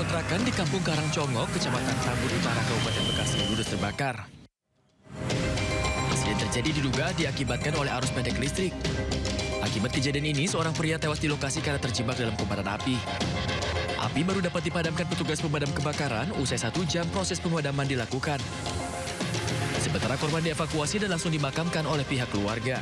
kontrakan di Kampung Karangcongok, Kecamatan Tambun Utara, Kabupaten Bekasi, ludes terbakar. Insiden terjadi diduga diakibatkan oleh arus pendek listrik. Akibat kejadian ini, seorang pria tewas di lokasi karena terjebak dalam kobaran api. Api baru dapat dipadamkan petugas pemadam kebakaran usai 1 jam proses pemadaman dilakukan. Sementara korban dievakuasi dan langsung dimakamkan oleh pihak keluarga.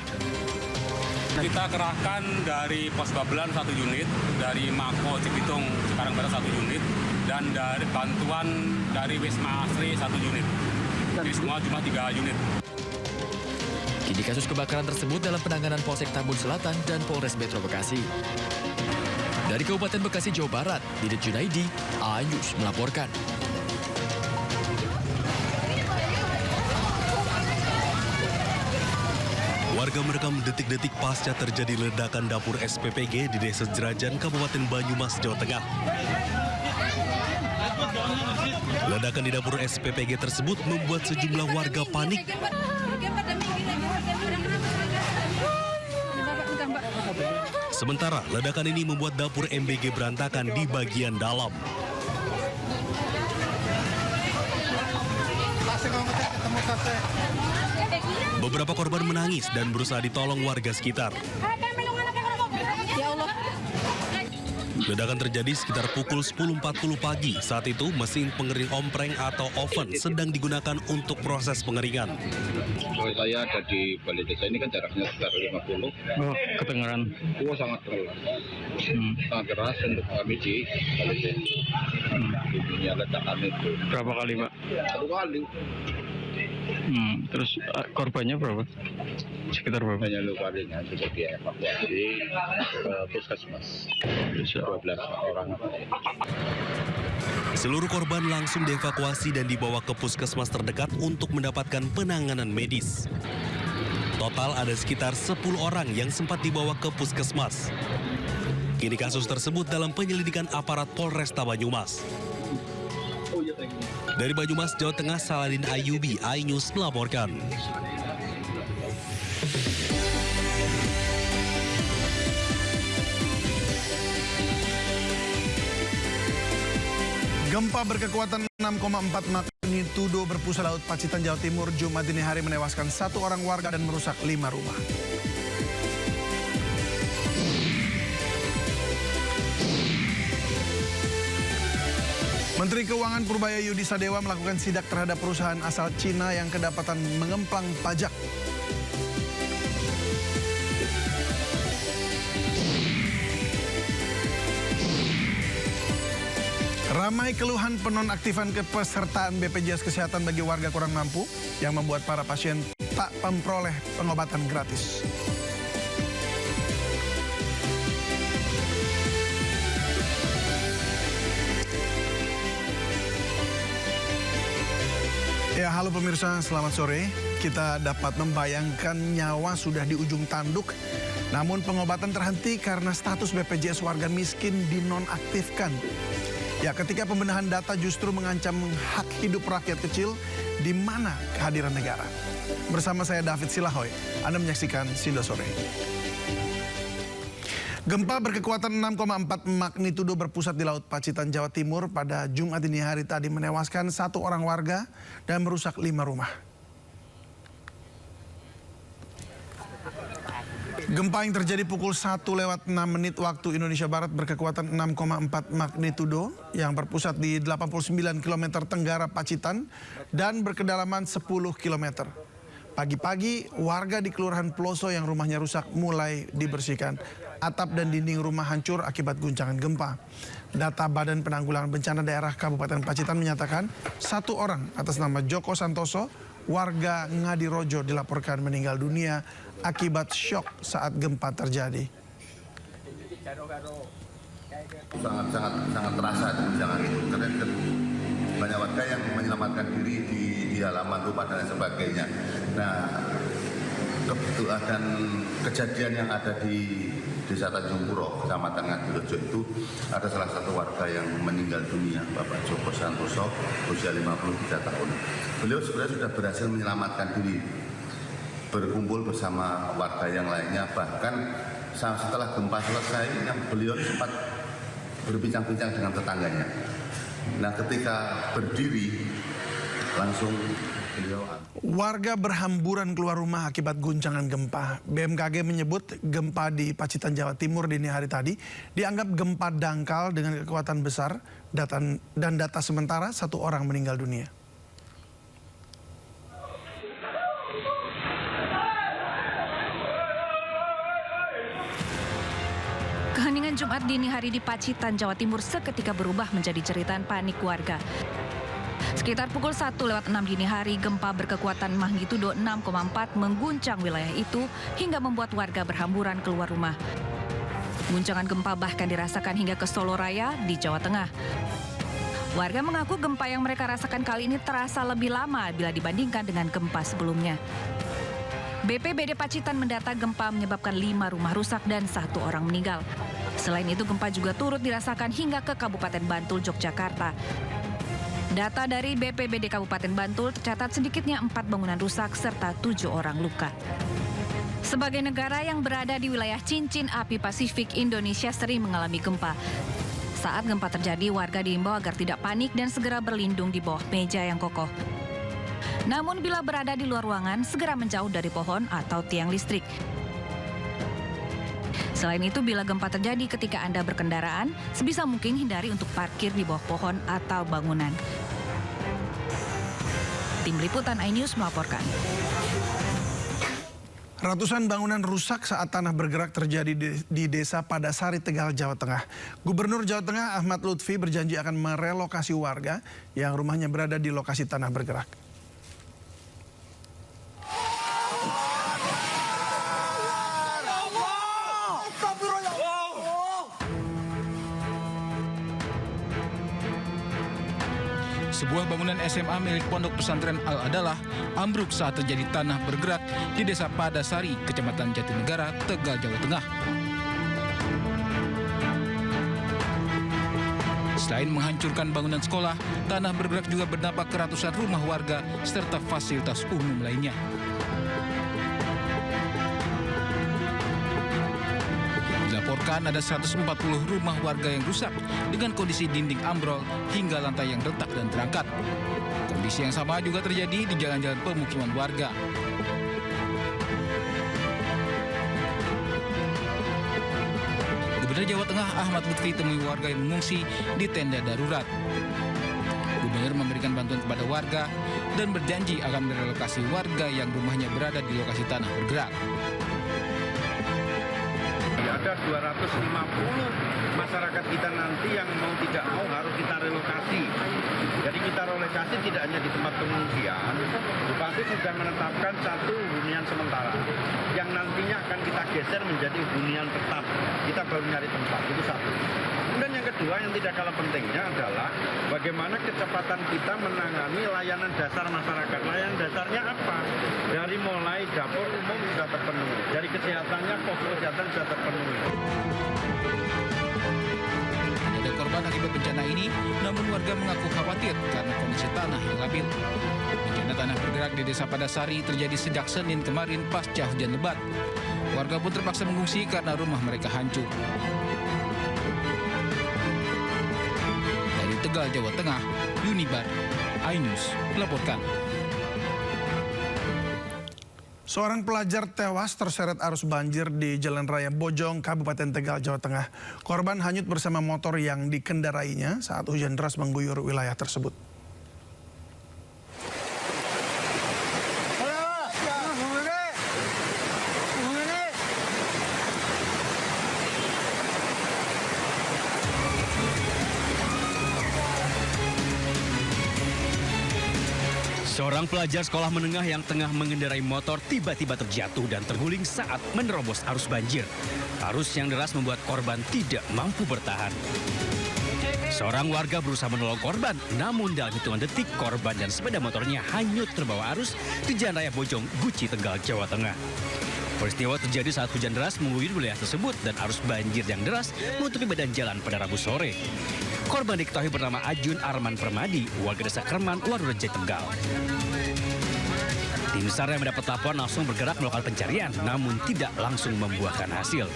Kita kerahkan dari Pos Babelan 1 unit, dari Mako Cibitung Cikarang Barat 1 unit, dan dari bantuan dari Wisma Asri 1 unit. Jadi semua cuma 3 unit. Kini kasus kebakaran tersebut dalam penanganan Polsek Tambun Selatan dan Polres Metro Bekasi. Dari Kabupaten Bekasi, Jawa Barat, Didit Junaidi, A-News melaporkan. Warga merekam detik-detik pasca terjadi ledakan dapur SPPG di Desa Jerajan, Kabupaten Banyumas, Jawa Tengah. Ledakan di dapur SPPG tersebut membuat sejumlah warga panik. Sementara ledakan ini membuat dapur MBG berantakan di bagian dalam. Beberapa korban menangis dan berusaha ditolong warga sekitar. Ledakan terjadi sekitar pukul 10.40 pagi. Saat itu mesin pengering ompreng atau oven sedang digunakan untuk proses pengeringan. Saya ada di balai desa ini kan jaraknya sekitar 50. Oh, kedengaran. Oh, sangat keras. Sangat keras untuk kami di balai desa. Bunyinya ledakan itu. Berapa kali, Pak? 1 kali. Terus korbannya berapa? Sekitar berapa? Hanya luka ringan sudah dievakuasi ke puskesmas. 12 orang. Seluruh korban langsung dievakuasi dan dibawa ke puskesmas terdekat untuk mendapatkan penanganan medis. Total ada sekitar 10 orang yang sempat dibawa ke puskesmas. Kini kasus tersebut dalam penyelidikan aparat Polresta Banyumas. Dari Banyumas, Jawa Tengah, Saladin Ayubi, A-News melaporkan. Gempa berkekuatan 6,4 magnitudo berpusat Laut Pacitan, Jawa Timur, Jumat dini hari menewaskan 1 orang warga dan merusak 5 rumah. Menteri Keuangan Purbaya Yudi Sadewa melakukan sidak terhadap perusahaan asal Cina yang kedapatan mengemplang pajak. Ramai keluhan penonaktifan kepesertaan BPJS Kesehatan bagi warga kurang mampu yang membuat para pasien tak memperoleh pengobatan gratis. Ya, halo pemirsa, selamat sore. Kita dapat membayangkan nyawa sudah di ujung tanduk, namun pengobatan terhenti karena status BPJS warga miskin dinonaktifkan. Ya, ketika pembenahan data justru mengancam hak hidup rakyat kecil, di mana kehadiran negara? Bersama saya David Silahoy, Anda menyaksikan Sindo Sore. Gempa berkekuatan 6,4 magnitudo berpusat di Laut Pacitan, Jawa Timur pada Jumat dini hari tadi menewaskan 1 orang warga dan merusak 5 rumah. Gempa yang terjadi pukul 1:06 waktu Indonesia Barat berkekuatan 6,4 magnitudo yang berpusat di 89 km tenggara Pacitan dan berkedalaman 10 km. Pagi-pagi, warga di Kelurahan Peloso yang rumahnya rusak mulai dibersihkan. Atap dan dinding rumah hancur akibat guncangan gempa. Data Badan Penanggulangan Bencana Daerah Kabupaten Pacitan menyatakan 1 orang atas nama Joko Santoso, warga Ngadirojo, dilaporkan meninggal dunia akibat syok saat gempa terjadi. Sangat terasa guncangan itu karena banyak warga yang menyelamatkan diri di halaman rumah dan sebagainya. Nah, kebetulan kejadian yang ada di Desa Tanjung Puro, Kecamatan Ngadirojo itu ada salah satu warga yang meninggal dunia, Bapak Joko Santoso, usia 53 tahun. Beliau sebenarnya sudah berhasil menyelamatkan diri, berkumpul bersama warga yang lainnya. Bahkan setelah gempa selesai, beliau sempat berbincang-bincang dengan tetangganya. Nah, ketika berdiri langsung beliau. Warga berhamburan keluar rumah akibat guncangan gempa. BMKG menyebut gempa di Pacitan, Jawa Timur dini hari tadi dianggap gempa dangkal dengan kekuatan besar dan data sementara 1 orang meninggal dunia. Keheningan Jumat dini hari di Pacitan, Jawa Timur seketika berubah menjadi jeritan panik warga. Sekitar pukul 1:06 dini hari, gempa berkekuatan magnitudo 6,4 mengguncang wilayah itu hingga membuat warga berhamburan keluar rumah. Guncangan gempa bahkan dirasakan hingga ke Solo Raya di Jawa Tengah. Warga mengaku gempa yang mereka rasakan kali ini terasa lebih lama bila dibandingkan dengan gempa sebelumnya. BPBD Pacitan mendata gempa menyebabkan 5 rumah rusak dan 1 orang meninggal. Selain itu, gempa juga turut dirasakan hingga ke Kabupaten Bantul, Yogyakarta. Data dari BPBD Kabupaten Bantul tercatat sedikitnya 4 bangunan rusak serta 7 orang luka. Sebagai negara yang berada di wilayah cincin api Pasifik, Indonesia sering mengalami gempa. Saat gempa terjadi, warga diimbau agar tidak panik dan segera berlindung di bawah meja yang kokoh. Namun bila berada di luar ruangan, segera menjauh dari pohon atau tiang listrik. Selain itu, bila gempa terjadi ketika Anda berkendaraan, sebisa mungkin hindari untuk parkir di bawah pohon atau bangunan. Tim Liputan iNews melaporkan. Ratusan bangunan rusak saat tanah bergerak terjadi di Desa Padasari, Tegal, Jawa Tengah. Gubernur Jawa Tengah Ahmad Lutfi berjanji akan merelokasi warga yang rumahnya berada di lokasi tanah bergerak. Sebuah bangunan SMA milik Pondok Pesantren Al-Adalah ambruk saat terjadi tanah bergerak di Desa Padasari, Kecamatan Jatinegara, Tegal, Jawa Tengah. Selain menghancurkan bangunan sekolah, tanah bergerak juga berdampak ke ratusan rumah warga serta fasilitas umum lainnya. Dilaporkan ada 140 rumah warga yang rusak dengan kondisi dinding ambrol hingga lantai yang retak dan terangkat. Kondisi yang sama juga terjadi di jalan-jalan pemukiman warga. Gubernur Jawa Tengah Ahmad Lutfi temui warga yang mengungsi di tenda darurat. Gubernur memberikan bantuan kepada warga dan berjanji akan merelokasi warga yang rumahnya berada di lokasi tanah bergerak. Ada 250 masyarakat kita nanti yang mau tidak mau harus kita relokasi. Jadi kita relokasi tidak hanya di tempat pengungsian, Bupati sudah menetapkan 1 hunian sementara yang nantinya akan kita geser menjadi hunian tetap. Kita baru nyari tempat, itu 1. Kemudian yang kedua yang tidak kalah pentingnya adalah bagaimana kecepatan kita menangani layanan dasar masyarakat. Layanan dasarnya apa? Dari mulai dapur umum sudah terpenuhi, dari kesehatannya posko kesehatan sudah terpenuhi. Tidak ada korban akibat bencana ini, namun warga mengaku khawatir karena kondisi tanah yang labil. Bencana tanah bergerak di Desa Padasari terjadi sejak Senin kemarin pasca hujan lebat. Warga pun terpaksa mengungsi karena rumah mereka hancur. Dari Tegal, Jawa Tengah, Yunibar, iNews melaporkan. Seorang pelajar tewas terseret arus banjir di Jalan Raya Bojong, Kabupaten Tegal, Jawa Tengah. Korban hanyut bersama motor yang dikendarainya saat hujan deras mengguyur wilayah tersebut. Seorang pelajar sekolah menengah yang tengah mengendarai motor tiba-tiba terjatuh dan terguling saat menerobos arus banjir. Arus yang deras membuat korban tidak mampu bertahan. Seorang warga berusaha menolong korban, namun dalam hitungan detik korban dan sepeda motornya hanyut terbawa arus di Jalan Raya Bojong, Guci, Tegal, Jawa Tengah. Peristiwa terjadi saat hujan deras mengguyur wilayah tersebut dan arus banjir yang deras menutupi badan jalan pada Rabu sore. Korban diketahui bernama Ajun Arman Permadi, warga Desa Kerman, Warureja, Tegal. Tim SAR yang mendapat laporan langsung bergerak melakukan pencarian, namun tidak langsung membuahkan hasil.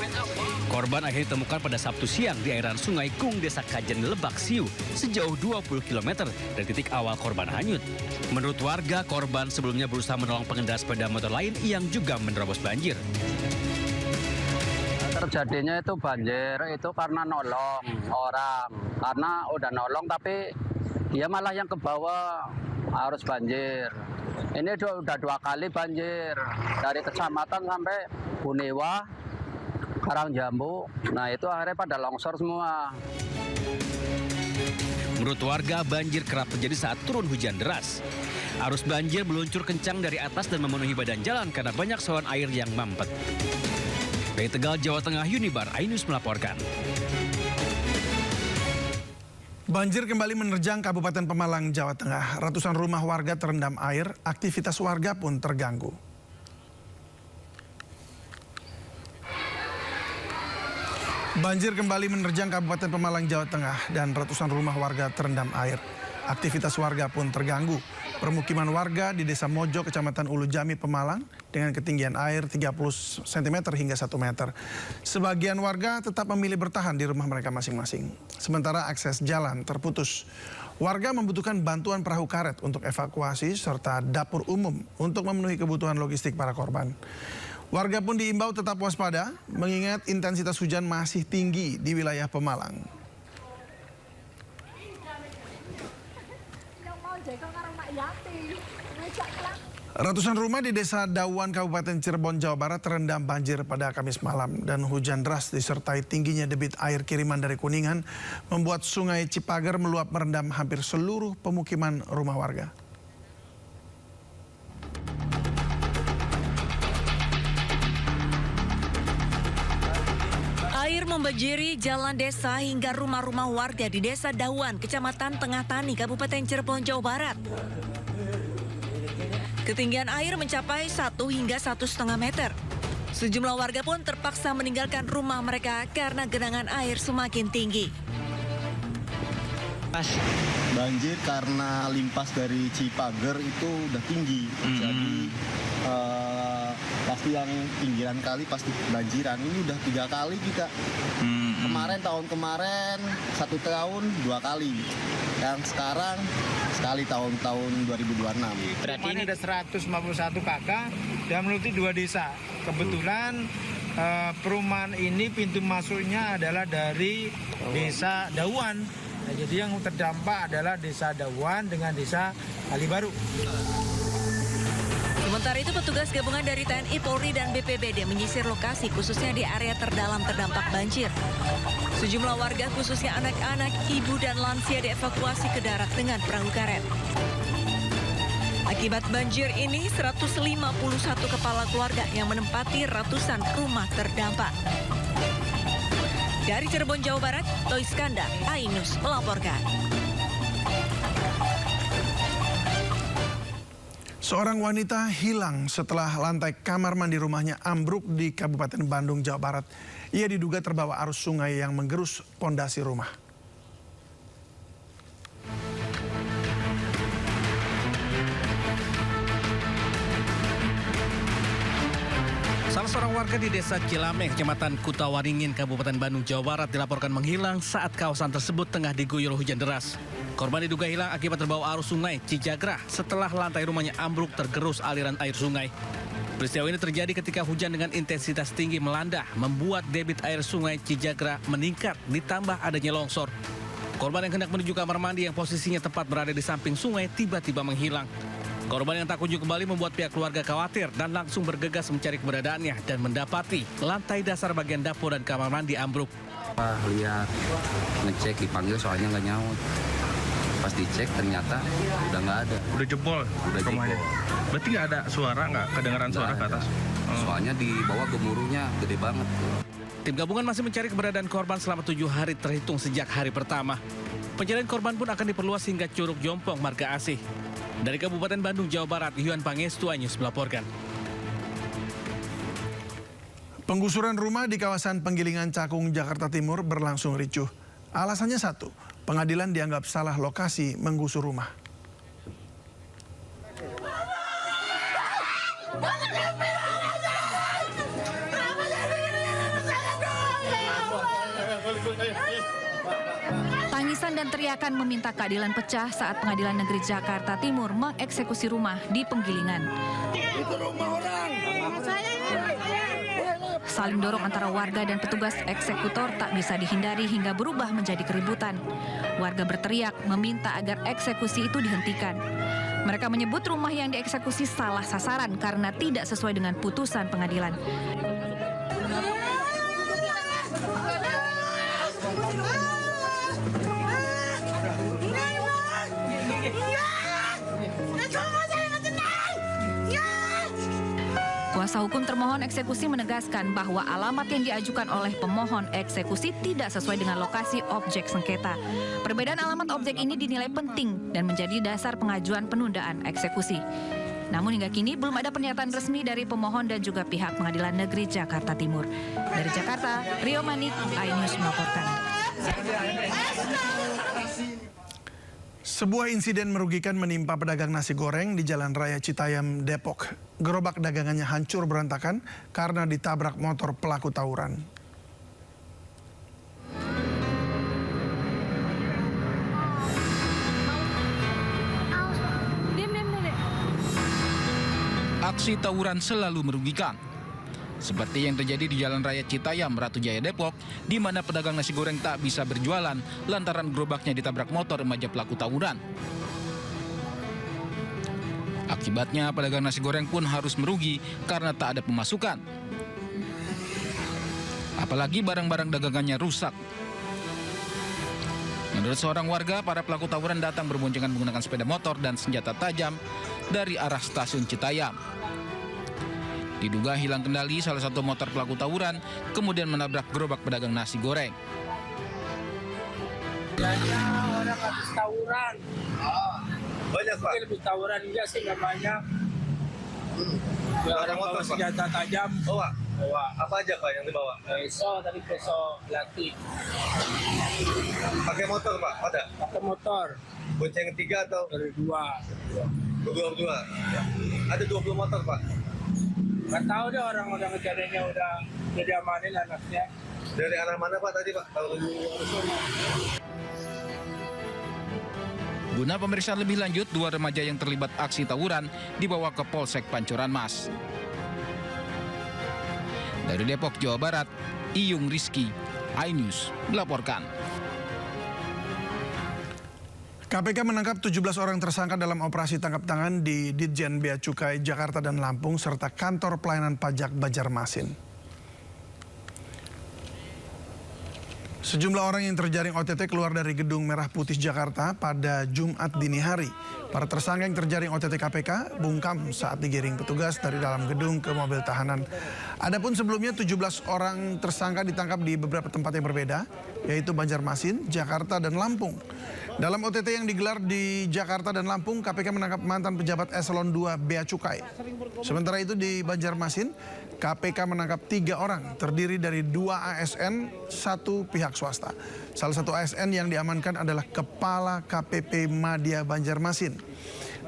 Korban akhirnya ditemukan pada Sabtu siang di airan Sungai Kung, Desa Kajen, Lebak, Siu, sejauh 20 km dari titik awal korban hanyut. Menurut warga, korban sebelumnya berusaha menolong pengendara sepeda motor lain yang juga menerobos banjir. Terjadinya itu banjir itu karena nolong orang, karena udah nolong tapi dia malah yang ke bawah arus banjir. Ini udah 2 kali banjir dari kecamatan sampai Bunewa, Karangjambu. Nah itu akhirnya pada longsor semua. Menurut warga, banjir kerap terjadi saat turun hujan deras. Arus banjir meluncur kencang dari atas dan memenuhi badan jalan karena banyak saluran air yang mampet. Dari Tegal, Jawa Tengah, Unibar, iNews melaporkan. Banjir kembali menerjang Kabupaten Pemalang, Jawa Tengah. Ratusan rumah warga terendam air, aktivitas warga pun terganggu. Banjir kembali menerjang Kabupaten Pemalang, Jawa Tengah dan ratusan rumah warga terendam air. Aktivitas warga pun terganggu. Permukiman warga di Desa Mojo, Kecamatan Ulu Jami, Pemalang dengan ketinggian air 30 cm hingga 1 meter. Sebagian warga tetap memilih bertahan di rumah mereka masing-masing. Sementara akses jalan terputus. Warga membutuhkan bantuan perahu karet untuk evakuasi serta dapur umum untuk memenuhi kebutuhan logistik para korban. Warga pun diimbau tetap waspada mengingat intensitas hujan masih tinggi di wilayah Pemalang. Ratusan rumah di Desa Dawan, Kabupaten Cirebon, Jawa Barat terendam banjir pada Kamis malam dan hujan deras disertai tingginya debit air kiriman dari Kuningan membuat Sungai Cipager meluap merendam hampir seluruh pemukiman rumah warga. Air membanjiri jalan desa hingga rumah-rumah warga di Desa Dawan, Kecamatan Tengah Tani, Kabupaten Cirebon, Jawa Barat. Ketinggian air mencapai 1 hingga 1,5 meter. Sejumlah warga pun terpaksa meninggalkan rumah mereka karena genangan air semakin tinggi. Banjir karena limpas dari Cipager itu udah tinggi, jadi pasti yang pinggiran kali pasti banjiran. Ini udah 3 kali kita. Tahun kemarin 1 tahun 2 kali. Yang sekarang sekali tahun 2026. Berarti ini ada 151 kakak dan menutupi 2 desa. Kebetulan perumahan ini pintu masuknya adalah dari Desa Dawan. Nah, jadi yang terdampak adalah Desa Dawan dengan Desa Kalibaru. Sementara itu petugas gabungan dari TNI, Polri, dan BPBD menyisir lokasi khususnya di area terdalam terdampak banjir. Sejumlah warga khususnya anak-anak, ibu, dan lansia dievakuasi ke darat dengan perahu karet. Akibat banjir ini 151 kepala keluarga yang menempati ratusan rumah terdampak. Dari Cirebon, Jawa Barat, Toy Skanda, iNews melaporkan. Seorang wanita hilang setelah lantai kamar mandi rumahnya ambruk di Kabupaten Bandung, Jawa Barat. Ia diduga terbawa arus sungai yang menggerus pondasi rumah. Salah seorang warga di Desa Cilameh, Kecamatan Kutawaringin, Kabupaten Bandung, Jawa Barat dilaporkan menghilang saat kawasan tersebut tengah diguyur hujan deras. Korban diduga hilang akibat terbawa arus sungai Cijagrah setelah lantai rumahnya ambruk tergerus aliran air sungai. Peristiwa ini terjadi ketika hujan dengan intensitas tinggi melanda, membuat debit air sungai Cijagrah meningkat ditambah adanya longsor. Korban yang hendak menuju kamar mandi yang posisinya tepat berada di samping sungai tiba-tiba menghilang. Korban yang tak kunjung kembali membuat pihak keluarga khawatir dan langsung bergegas mencari keberadaannya dan mendapati lantai dasar bagian dapur dan kamar mandi ambruk. Lihat, ngecek, dipanggil soalnya nggak nyaut. Pas dicek ternyata udah nggak ada. Udah jebol rumahnya. Berarti nggak ada suara, nggak kedengaran suara ke atas? Soalnya di bawah gemuruhnya gede banget. Tim gabungan masih mencari keberadaan korban selama 7 hari terhitung sejak hari pertama. Pencarian korban pun akan diperluas hingga Curug Jompong, Marga Asih. Dari Kabupaten Bandung, Jawa Barat, Yuhan Pangestu, iNews melaporkan. Penggusuran rumah di kawasan Penggilingan Cakung, Jakarta Timur berlangsung ricuh. Alasannya satu, pengadilan dianggap salah lokasi menggusur rumah. Tangisan dan teriakan meminta keadilan pecah saat Pengadilan Negeri Jakarta Timur mengeksekusi rumah di Penggilingan. Itu rumah orang. Saling dorong antara warga dan petugas eksekutor tak bisa dihindari hingga berubah menjadi keributan. Warga berteriak meminta agar eksekusi itu dihentikan. Mereka menyebut rumah yang dieksekusi salah sasaran karena tidak sesuai dengan putusan pengadilan. Kuasa hukum termohon eksekusi menegaskan bahwa alamat yang diajukan oleh pemohon eksekusi tidak sesuai dengan lokasi objek sengketa. Perbedaan alamat objek ini dinilai penting dan menjadi dasar pengajuan penundaan eksekusi. Namun hingga kini belum ada pernyataan resmi dari pemohon dan juga pihak Pengadilan Negeri Jakarta Timur. Dari Jakarta, Rio Manik, iNews melaporkan. Sebuah insiden merugikan menimpa pedagang nasi goreng di Jalan Raya Citayam, Depok. Gerobak dagangannya hancur berantakan karena ditabrak motor pelaku tawuran. Aksi tawuran selalu merugikan. Seperti yang terjadi di Jalan Raya Citayam, Ratu Jaya, Depok, di mana pedagang nasi goreng tak bisa berjualan lantaran gerobaknya ditabrak motor remaja pelaku tawuran. Akibatnya pedagang nasi goreng pun harus merugi karena tak ada pemasukan. Apalagi barang-barang dagangannya rusak. Menurut seorang warga, para pelaku tawuran datang berboncengan menggunakan sepeda motor dan senjata tajam dari arah stasiun Citayam. Diduga hilang kendali, salah satu motor pelaku tawuran kemudian menabrak gerobak pedagang nasi goreng. Orang habis tawuran. Banyak, Pak? Lebih tawuran enggak sih, nggak banyak. Orang bawa senjata tajam. Bawa? Apa aja, Pak, yang dibawa? Peso belati. Pakai motor, Pak? Ada? Pakai motor. Bonceng ketiga atau? Dari dua. Ada 20 motor, Pak? Nggak tahu deh, orang udah kejadiannya udah diamanin anaknya. Dari arah mana, Pak, tadi, Pak? Guna pemeriksaan lebih lanjut, 2 remaja yang terlibat aksi tawuran dibawa ke Polsek Pancoran Mas. Dari Depok, Jawa Barat, Iyung Rizky, iNews melaporkan. KPK menangkap 17 orang tersangka dalam operasi tangkap tangan di Ditjen Bea Cukai Jakarta dan Lampung serta kantor pelayanan pajak Banjarmasin. Sejumlah orang yang terjaring OTT keluar dari Gedung Merah Putih Jakarta pada Jumat dini hari. Para tersangka yang terjaring OTT KPK bungkam saat digiring petugas dari dalam gedung ke mobil tahanan. Adapun sebelumnya 17 orang tersangka ditangkap di beberapa tempat yang berbeda, yaitu Banjarmasin, Jakarta, dan Lampung. Dalam OTT yang digelar di Jakarta dan Lampung, KPK menangkap mantan pejabat eselon 2 Bea Cukai. Sementara itu di Banjarmasin, KPK menangkap 3 orang, terdiri dari 2 ASN, 1 pihak swasta. Salah satu ASN yang diamankan adalah Kepala KPP Madya Banjarmasin.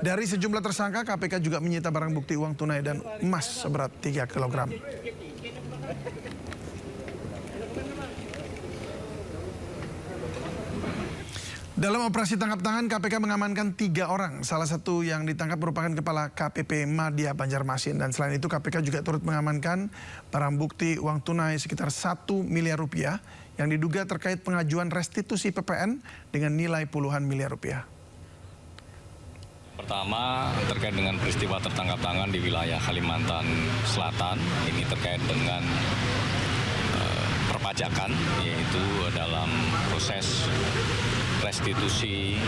Dari sejumlah tersangka, KPK juga menyita barang bukti uang tunai dan emas seberat 3 kg. Dalam operasi tangkap tangan, KPK mengamankan 3 orang. Salah satu yang ditangkap merupakan Kepala KPP Madya Banjarmasin. Dan selain itu, KPK juga turut mengamankan barang bukti uang tunai sekitar 1 miliar rupiah yang diduga terkait pengajuan restitusi PPN dengan nilai puluhan miliar rupiah. Pertama, terkait dengan peristiwa tertangkap tangan di wilayah Kalimantan Selatan. Ini terkait dengan perpajakan, yaitu dalam proses restitusi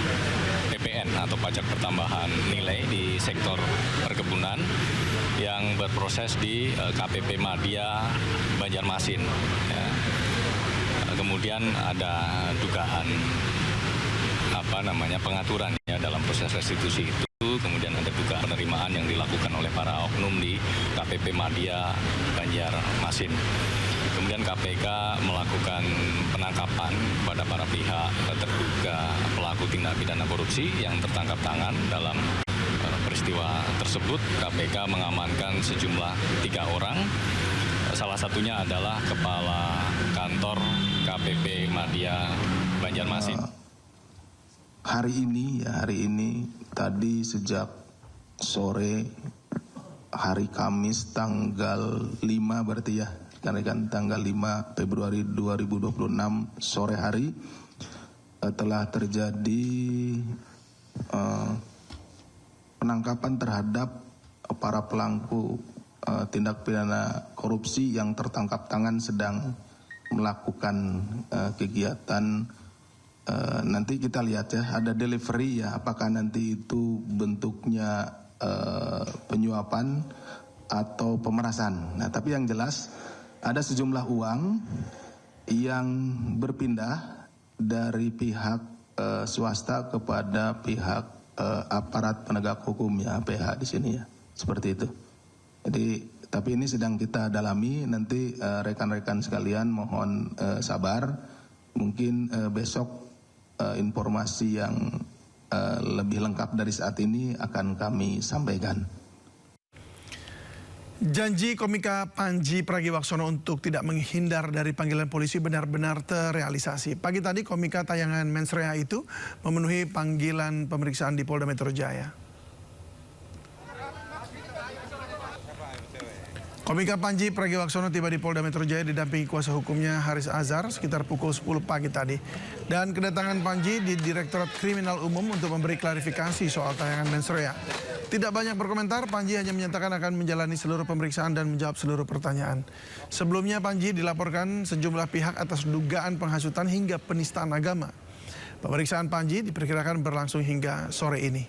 PPN atau pajak pertambahan nilai di sektor perkebunan yang berproses di KPP Madya Banjarmasin. Ya. Kemudian ada dugaan pengaturan ya dalam proses restitusi itu, kemudian ada juga penerimaan yang dilakukan oleh para oknum di KPP Madya Banjarmasin. Kemudian KPK melakukan penangkapan pada para pihak terduga pelaku tindak pidana korupsi yang tertangkap tangan dalam peristiwa tersebut, KPK mengamankan sejumlah 3 orang. Salah satunya adalah Kepala Kantor KPP Madya Banjarmasin. Hari ini tadi sejak sore hari Kamis tanggal 5 berarti ya, kan tanggal 5 Februari 2026 sore hari telah terjadi penangkapan terhadap para pelaku tindak pidana korupsi yang tertangkap tangan sedang melakukan kegiatan. Nanti kita lihat ya, ada delivery ya, apakah nanti itu bentuknya penyuapan atau pemerasan. Nah, tapi yang jelas ada sejumlah uang yang berpindah dari pihak swasta kepada pihak aparat penegak hukum ya, PH di sini ya, seperti itu. Jadi, tapi ini sedang kita dalami. Nanti rekan-rekan sekalian mohon sabar. Mungkin besok informasi yang lebih lengkap dari saat ini akan kami sampaikan. Janji komika Panji Pragiwaksono untuk tidak menghindar dari panggilan polisi benar-benar terrealisasi. Pagi tadi komika tayangan Mensrea itu memenuhi panggilan pemeriksaan di Polda Metro Jaya. Komika Panji Pragiwaksono tiba di Polda Metro Jaya didampingi kuasa hukumnya Haris Azhar sekitar pukul 10 pagi tadi. Dan kedatangan Panji di Direktorat Kriminal Umum untuk memberi klarifikasi soal tayangan Mensrea. Tidak banyak berkomentar, Panji hanya menyatakan akan menjalani seluruh pemeriksaan dan menjawab seluruh pertanyaan. Sebelumnya Panji dilaporkan sejumlah pihak atas dugaan penghasutan hingga penistaan agama. Pemeriksaan Panji diperkirakan berlangsung hingga sore ini.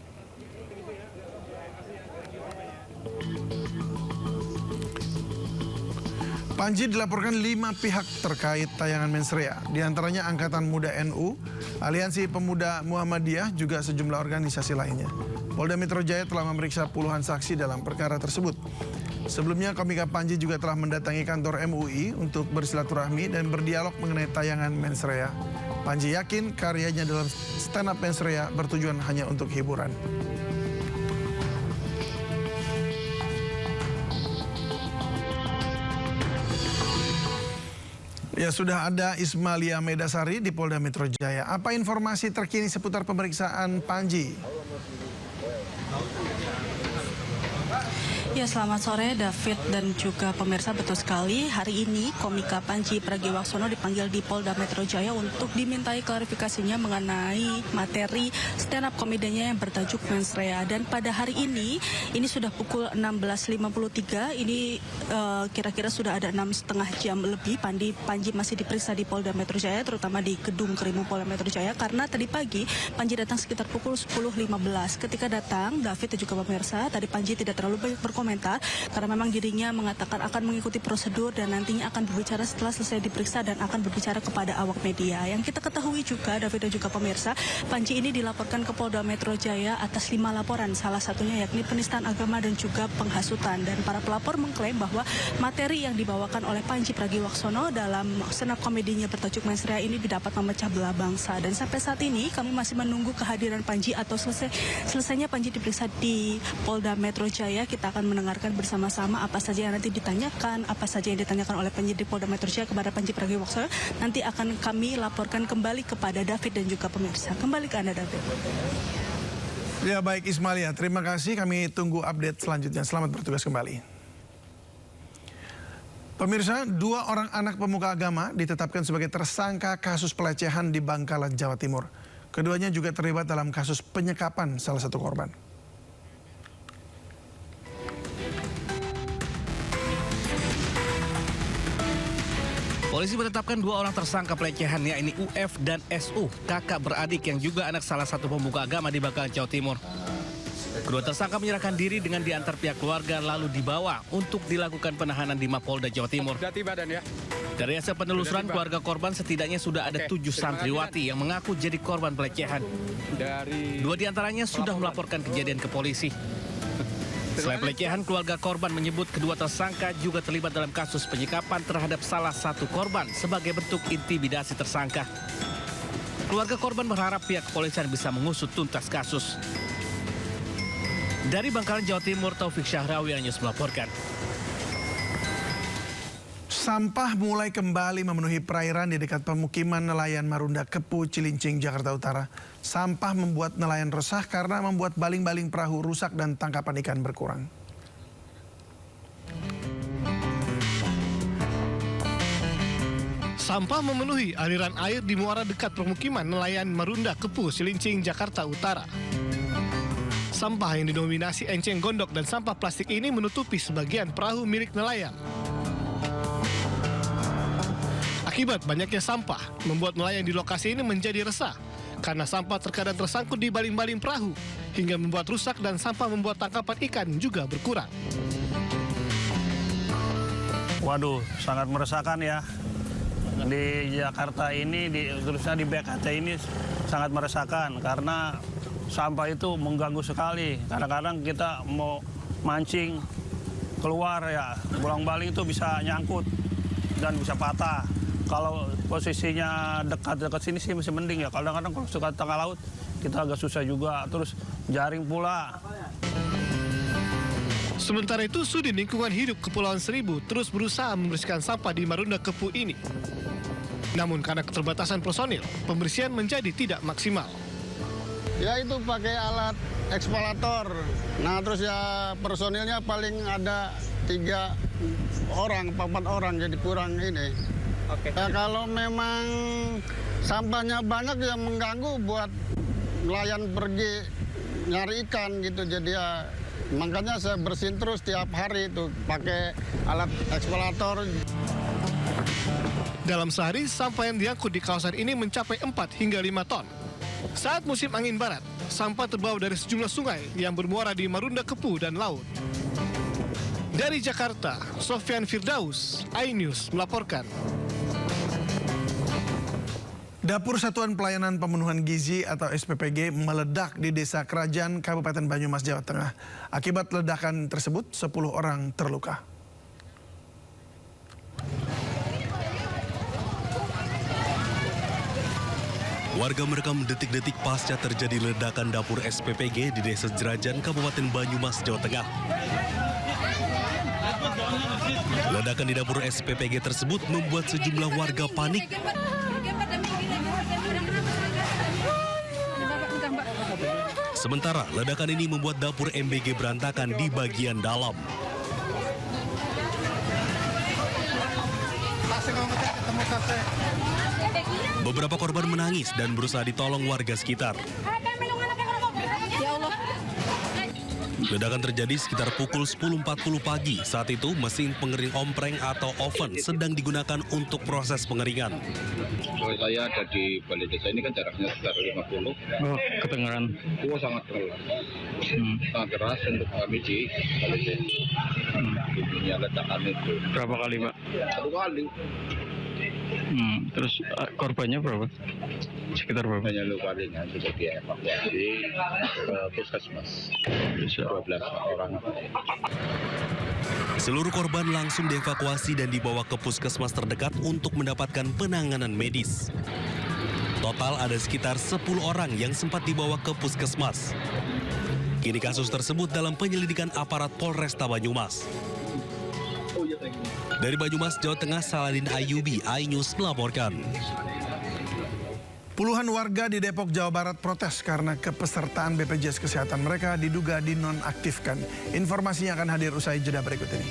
Panji dilaporkan 5 pihak terkait tayangan Mensrea, diantaranya Angkatan Muda NU, Aliansi Pemuda Muhammadiyah, juga sejumlah organisasi lainnya. Polda Metro Jaya telah memeriksa puluhan saksi dalam perkara tersebut. Sebelumnya komika Panji juga telah mendatangi kantor MUI untuk bersilaturahmi dan berdialog mengenai tayangan Mensrea. Panji yakin karyanya dalam stand up Mensrea bertujuan hanya untuk hiburan. Ya, sudah ada Ismalia Medasari di Polda Metro Jaya. Apa informasi terkini seputar pemeriksaan Panji? Ya, selamat sore David dan juga pemirsa. Betul sekali, hari ini komika Panji Pragiwaksono dipanggil di Polda Metro Jaya untuk dimintai klarifikasinya mengenai materi stand up komedinya yang bertajuk Mensrea. Dan pada hari ini sudah pukul 16.53, ini kira-kira sudah ada 6,5 jam lebih Panji masih diperiksa di Polda Metro Jaya, terutama di Gedung Krimu Polda Metro Jaya, karena tadi pagi Panji datang sekitar pukul 10.15. Ketika datang, David dan juga pemirsa, tadi Panji tidak terlalu banyak berkomentar karena memang dirinya mengatakan akan mengikuti prosedur dan nantinya akan berbicara setelah selesai diperiksa dan akan berbicara kepada awak media. Yang kita ketahui juga, David dan juga pemirsa, Panji ini dilaporkan ke Polda Metro Jaya atas 5 laporan, salah satunya yakni penistaan agama dan juga penghasutan. Dan para pelapor mengklaim bahwa materi yang dibawakan oleh Panji Pragiwaksono dalam stand up komedinya bertajuk Mensrea ini dapat memecah belah bangsa. Dan sampai saat ini kami masih menunggu kehadiran Panji atau selesainya Panji diperiksa di Polda Metro Jaya. Kita akan mendengarkan bersama-sama apa saja yang nanti ditanyakan, apa saja yang ditanyakan oleh penyidik Polda Metro Jaya kepada Panji Pragiwaksono. Nanti akan kami laporkan kembali kepada David dan juga pemirsa. Kembali ke Anda, David. Ya, baik Ismalia, terima kasih. Kami tunggu update selanjutnya. Selamat bertugas kembali. Pemirsa, 2 orang anak pemuka agama ditetapkan sebagai tersangka kasus pelecehan di Bangkalan, Jawa Timur. Keduanya juga terlibat dalam kasus penyekapan salah satu korban. Polisi menetapkan 2 orang tersangka pelecehan, yakni UF dan SU, kakak beradik yang juga anak salah satu pemuka agama di Bangkalan, Jawa Timur. Kedua tersangka menyerahkan diri dengan diantar pihak keluarga lalu dibawa untuk dilakukan penahanan di Mapolda Jawa Timur. Dari hasil penelusuran keluarga korban, setidaknya sudah ada 7 santriwati yang mengaku jadi korban pelecehan. 2 diantaranya sudah melaporkan kejadian ke polisi. Selain pelecehan, keluarga korban menyebut kedua tersangka juga terlibat dalam kasus penyekapan terhadap salah satu korban sebagai bentuk intimidasi tersangka. Keluarga korban berharap pihak kepolisian bisa mengusut tuntas kasus. Dari Bangkalan, Jawa Timur, Taufik Syahrawi, News melaporkan. Sampah mulai kembali memenuhi perairan di dekat pemukiman nelayan Marunda Kepu, Cilincing, Jakarta Utara. Sampah membuat nelayan resah karena membuat baling-baling perahu rusak dan tangkapan ikan berkurang. Sampah memenuhi aliran air di muara dekat permukiman nelayan Marunda Kepu, Cilincing, Jakarta Utara. Sampah yang didominasi enceng gondok dan sampah plastik ini menutupi sebagian perahu milik nelayan. Akibat banyaknya sampah, membuat nelayan di lokasi ini menjadi resah karena sampah terkadang tersangkut di baling-baling perahu hingga membuat rusak dan sampah membuat tangkapan ikan juga berkurang. Waduh, sangat meresahkan ya. Di Jakarta ini, terusnya di BKT ini sangat meresahkan karena sampah itu mengganggu sekali. Kadang-kadang kita mau mancing keluar ya, bolang-baling itu bisa nyangkut dan bisa patah. Kalau posisinya dekat-dekat sini sih masih mending ya. Kadang-kadang kalau suka tengah laut kita agak susah juga. Terus jaring pula. Sementara itu, Sudin Lingkungan Hidup Kepulauan Seribu terus berusaha membersihkan sampah di Marunda Kepu ini. Namun karena keterbatasan personil, pembersihan menjadi tidak maksimal. Ya itu pakai alat ekspalator. Nah terus ya personilnya paling ada 3 orang, 4 orang, jadi kurang ini. Oke. Ya, kalau memang sampahnya banyak ya mengganggu buat nelayan pergi nyari ikan gitu. Jadi ya makanya saya bersihin terus tiap hari itu pakai alat ekspalator. Dalam sehari, sampah yang diangkut di kawasan ini mencapai 4 hingga 5 ton. Saat musim angin barat, sampah terbawa dari sejumlah sungai yang bermuara di Marunda Kepu dan laut. Dari Jakarta, Sofyan Firdaus, iNews melaporkan. Dapur Satuan Pelayanan Pemenuhan Gizi atau SPPG meledak di Desa Kerajaan, Kabupaten Banyumas, Jawa Tengah. Akibat ledakan tersebut, 10 orang terluka. Warga merekam detik-detik pasca terjadi ledakan dapur SPPG di Desa Jerajan, Kabupaten Banyumas, Jawa Tengah. Ledakan di dapur SPPG tersebut membuat sejumlah warga panik. Sementara ledakan ini membuat dapur MBG berantakan di bagian dalam. Beberapa korban menangis dan berusaha ditolong warga sekitar. Ledakan terjadi sekitar pukul 10.40 pagi. Saat itu mesin pengering ompreng atau oven sedang digunakan untuk proses pengeringan. Saya ada di balai desa ini kan jaraknya sekitar 50. Oh, kedengaran. Oh, sangat keras. Sangat keras untuk kami di balai desa. Bunyinya ledakan itu. Berapa kali, Pak? 1 kali. Terus korbannya berapa? Sekitar berapa? Hanya luka ringan sudah dievakuasi ke puskesmas. 12 orang. Seluruh korban langsung dievakuasi dan dibawa ke puskesmas terdekat untuk mendapatkan penanganan medis. Total ada sekitar 10 orang yang sempat dibawa ke puskesmas. Kini kasus tersebut dalam penyelidikan aparat Polresta Banyumas. Dari Banyumas, Jawa Tengah, Saladin Ayubi, iNews melaporkan. Puluhan warga di Depok, Jawa Barat protes karena kepesertaan BPJS Kesehatan mereka diduga dinonaktifkan. Informasinya akan hadir usai jeda berikut ini.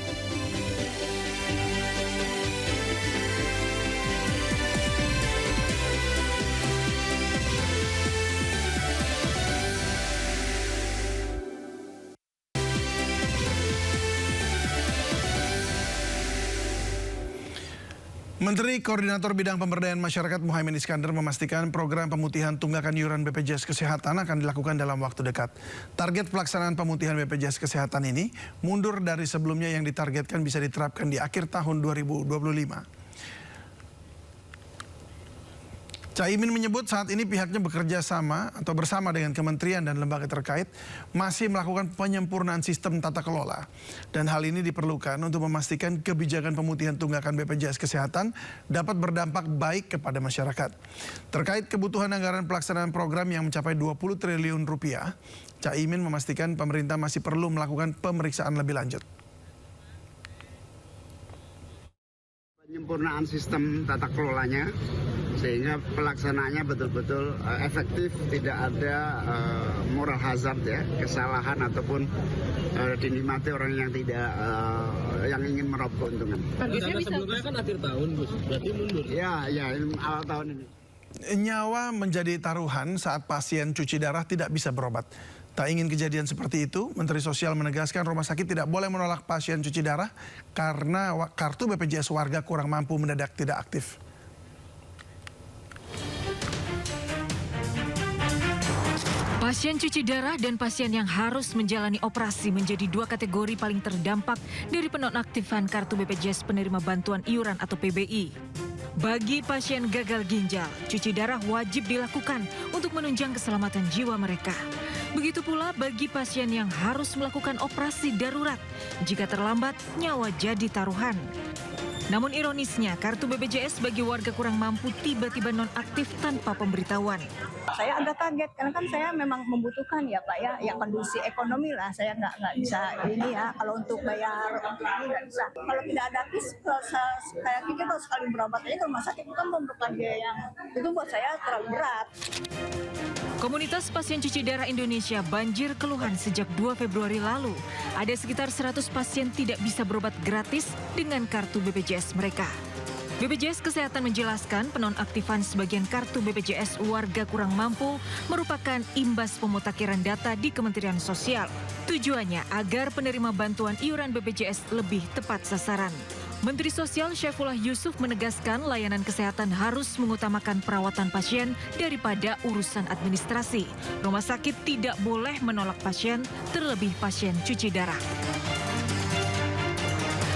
Menteri Koordinator Bidang Pemberdayaan Masyarakat Muhaimin Iskandar memastikan program pemutihan tunggakan iuran BPJS Kesehatan akan dilakukan dalam waktu dekat. Target pelaksanaan pemutihan BPJS Kesehatan ini mundur dari sebelumnya yang ditargetkan bisa diterapkan di akhir tahun 2025. Caimin menyebut saat ini pihaknya bekerja sama atau bersama dengan kementerian dan lembaga terkait masih melakukan penyempurnaan sistem tata kelola. Dan hal ini diperlukan untuk memastikan kebijakan pemutihan tunggakan BPJS Kesehatan dapat berdampak baik kepada masyarakat. Terkait kebutuhan anggaran pelaksanaan program yang mencapai 20 triliun rupiah, Caimin memastikan pemerintah masih perlu melakukan pemeriksaan lebih lanjut. Penyempurnaan sistem tata kelolanya sehingga pelaksanaannya betul-betul efektif, tidak ada moral hazard ya, kesalahan ataupun dinikmati orang yang tidak yang ingin meraup keuntungan. Targetnya sebelumnya kan akhir tahun, Gus. Berarti mundur. Ya, awal tahun ini. Nyawa menjadi taruhan saat pasien cuci darah tidak bisa berobat. Tak ingin kejadian seperti itu, Menteri Sosial menegaskan rumah sakit tidak boleh menolak pasien cuci darah karena kartu BPJS warga kurang mampu mendadak tidak aktif. Pasien cuci darah dan pasien yang harus menjalani operasi menjadi dua kategori paling terdampak dari penonaktifan kartu BPJS penerima bantuan iuran atau PBI. Bagi pasien gagal ginjal, cuci darah wajib dilakukan untuk menunjang keselamatan jiwa mereka. Begitu pula bagi pasien yang harus melakukan operasi darurat. Jika terlambat, nyawa jadi taruhan. Namun ironisnya, kartu BPJS bagi warga kurang mampu tiba-tiba nonaktif tanpa pemberitahuan. Saya agak kaget karena kan saya memang membutuhkan ya Pak ya kondisi ekonomi lah, saya nggak bisa ini ya, kalau untuk bayar untuk ini nggak bisa. Kalau tidak ada kis, kayak kita kalau sekali berobat aja ke rumah sakit kan memerlukan biaya yang itu buat saya terlalu berat. Komunitas pasien cuci darah Indonesia banjir keluhan sejak 2 Februari lalu. Ada sekitar 100 pasien tidak bisa berobat gratis dengan kartu BPJS mereka. BPJS Kesehatan menjelaskan penonaktifan sebagian kartu BPJS warga kurang mampu merupakan imbas pemutakhiran data di Kementerian Sosial. Tujuannya agar penerima bantuan iuran BPJS lebih tepat sasaran. Menteri Sosial Syaifullah Yusuf menegaskan layanan kesehatan harus mengutamakan perawatan pasien daripada urusan administrasi. Rumah sakit tidak boleh menolak pasien, terlebih pasien cuci darah.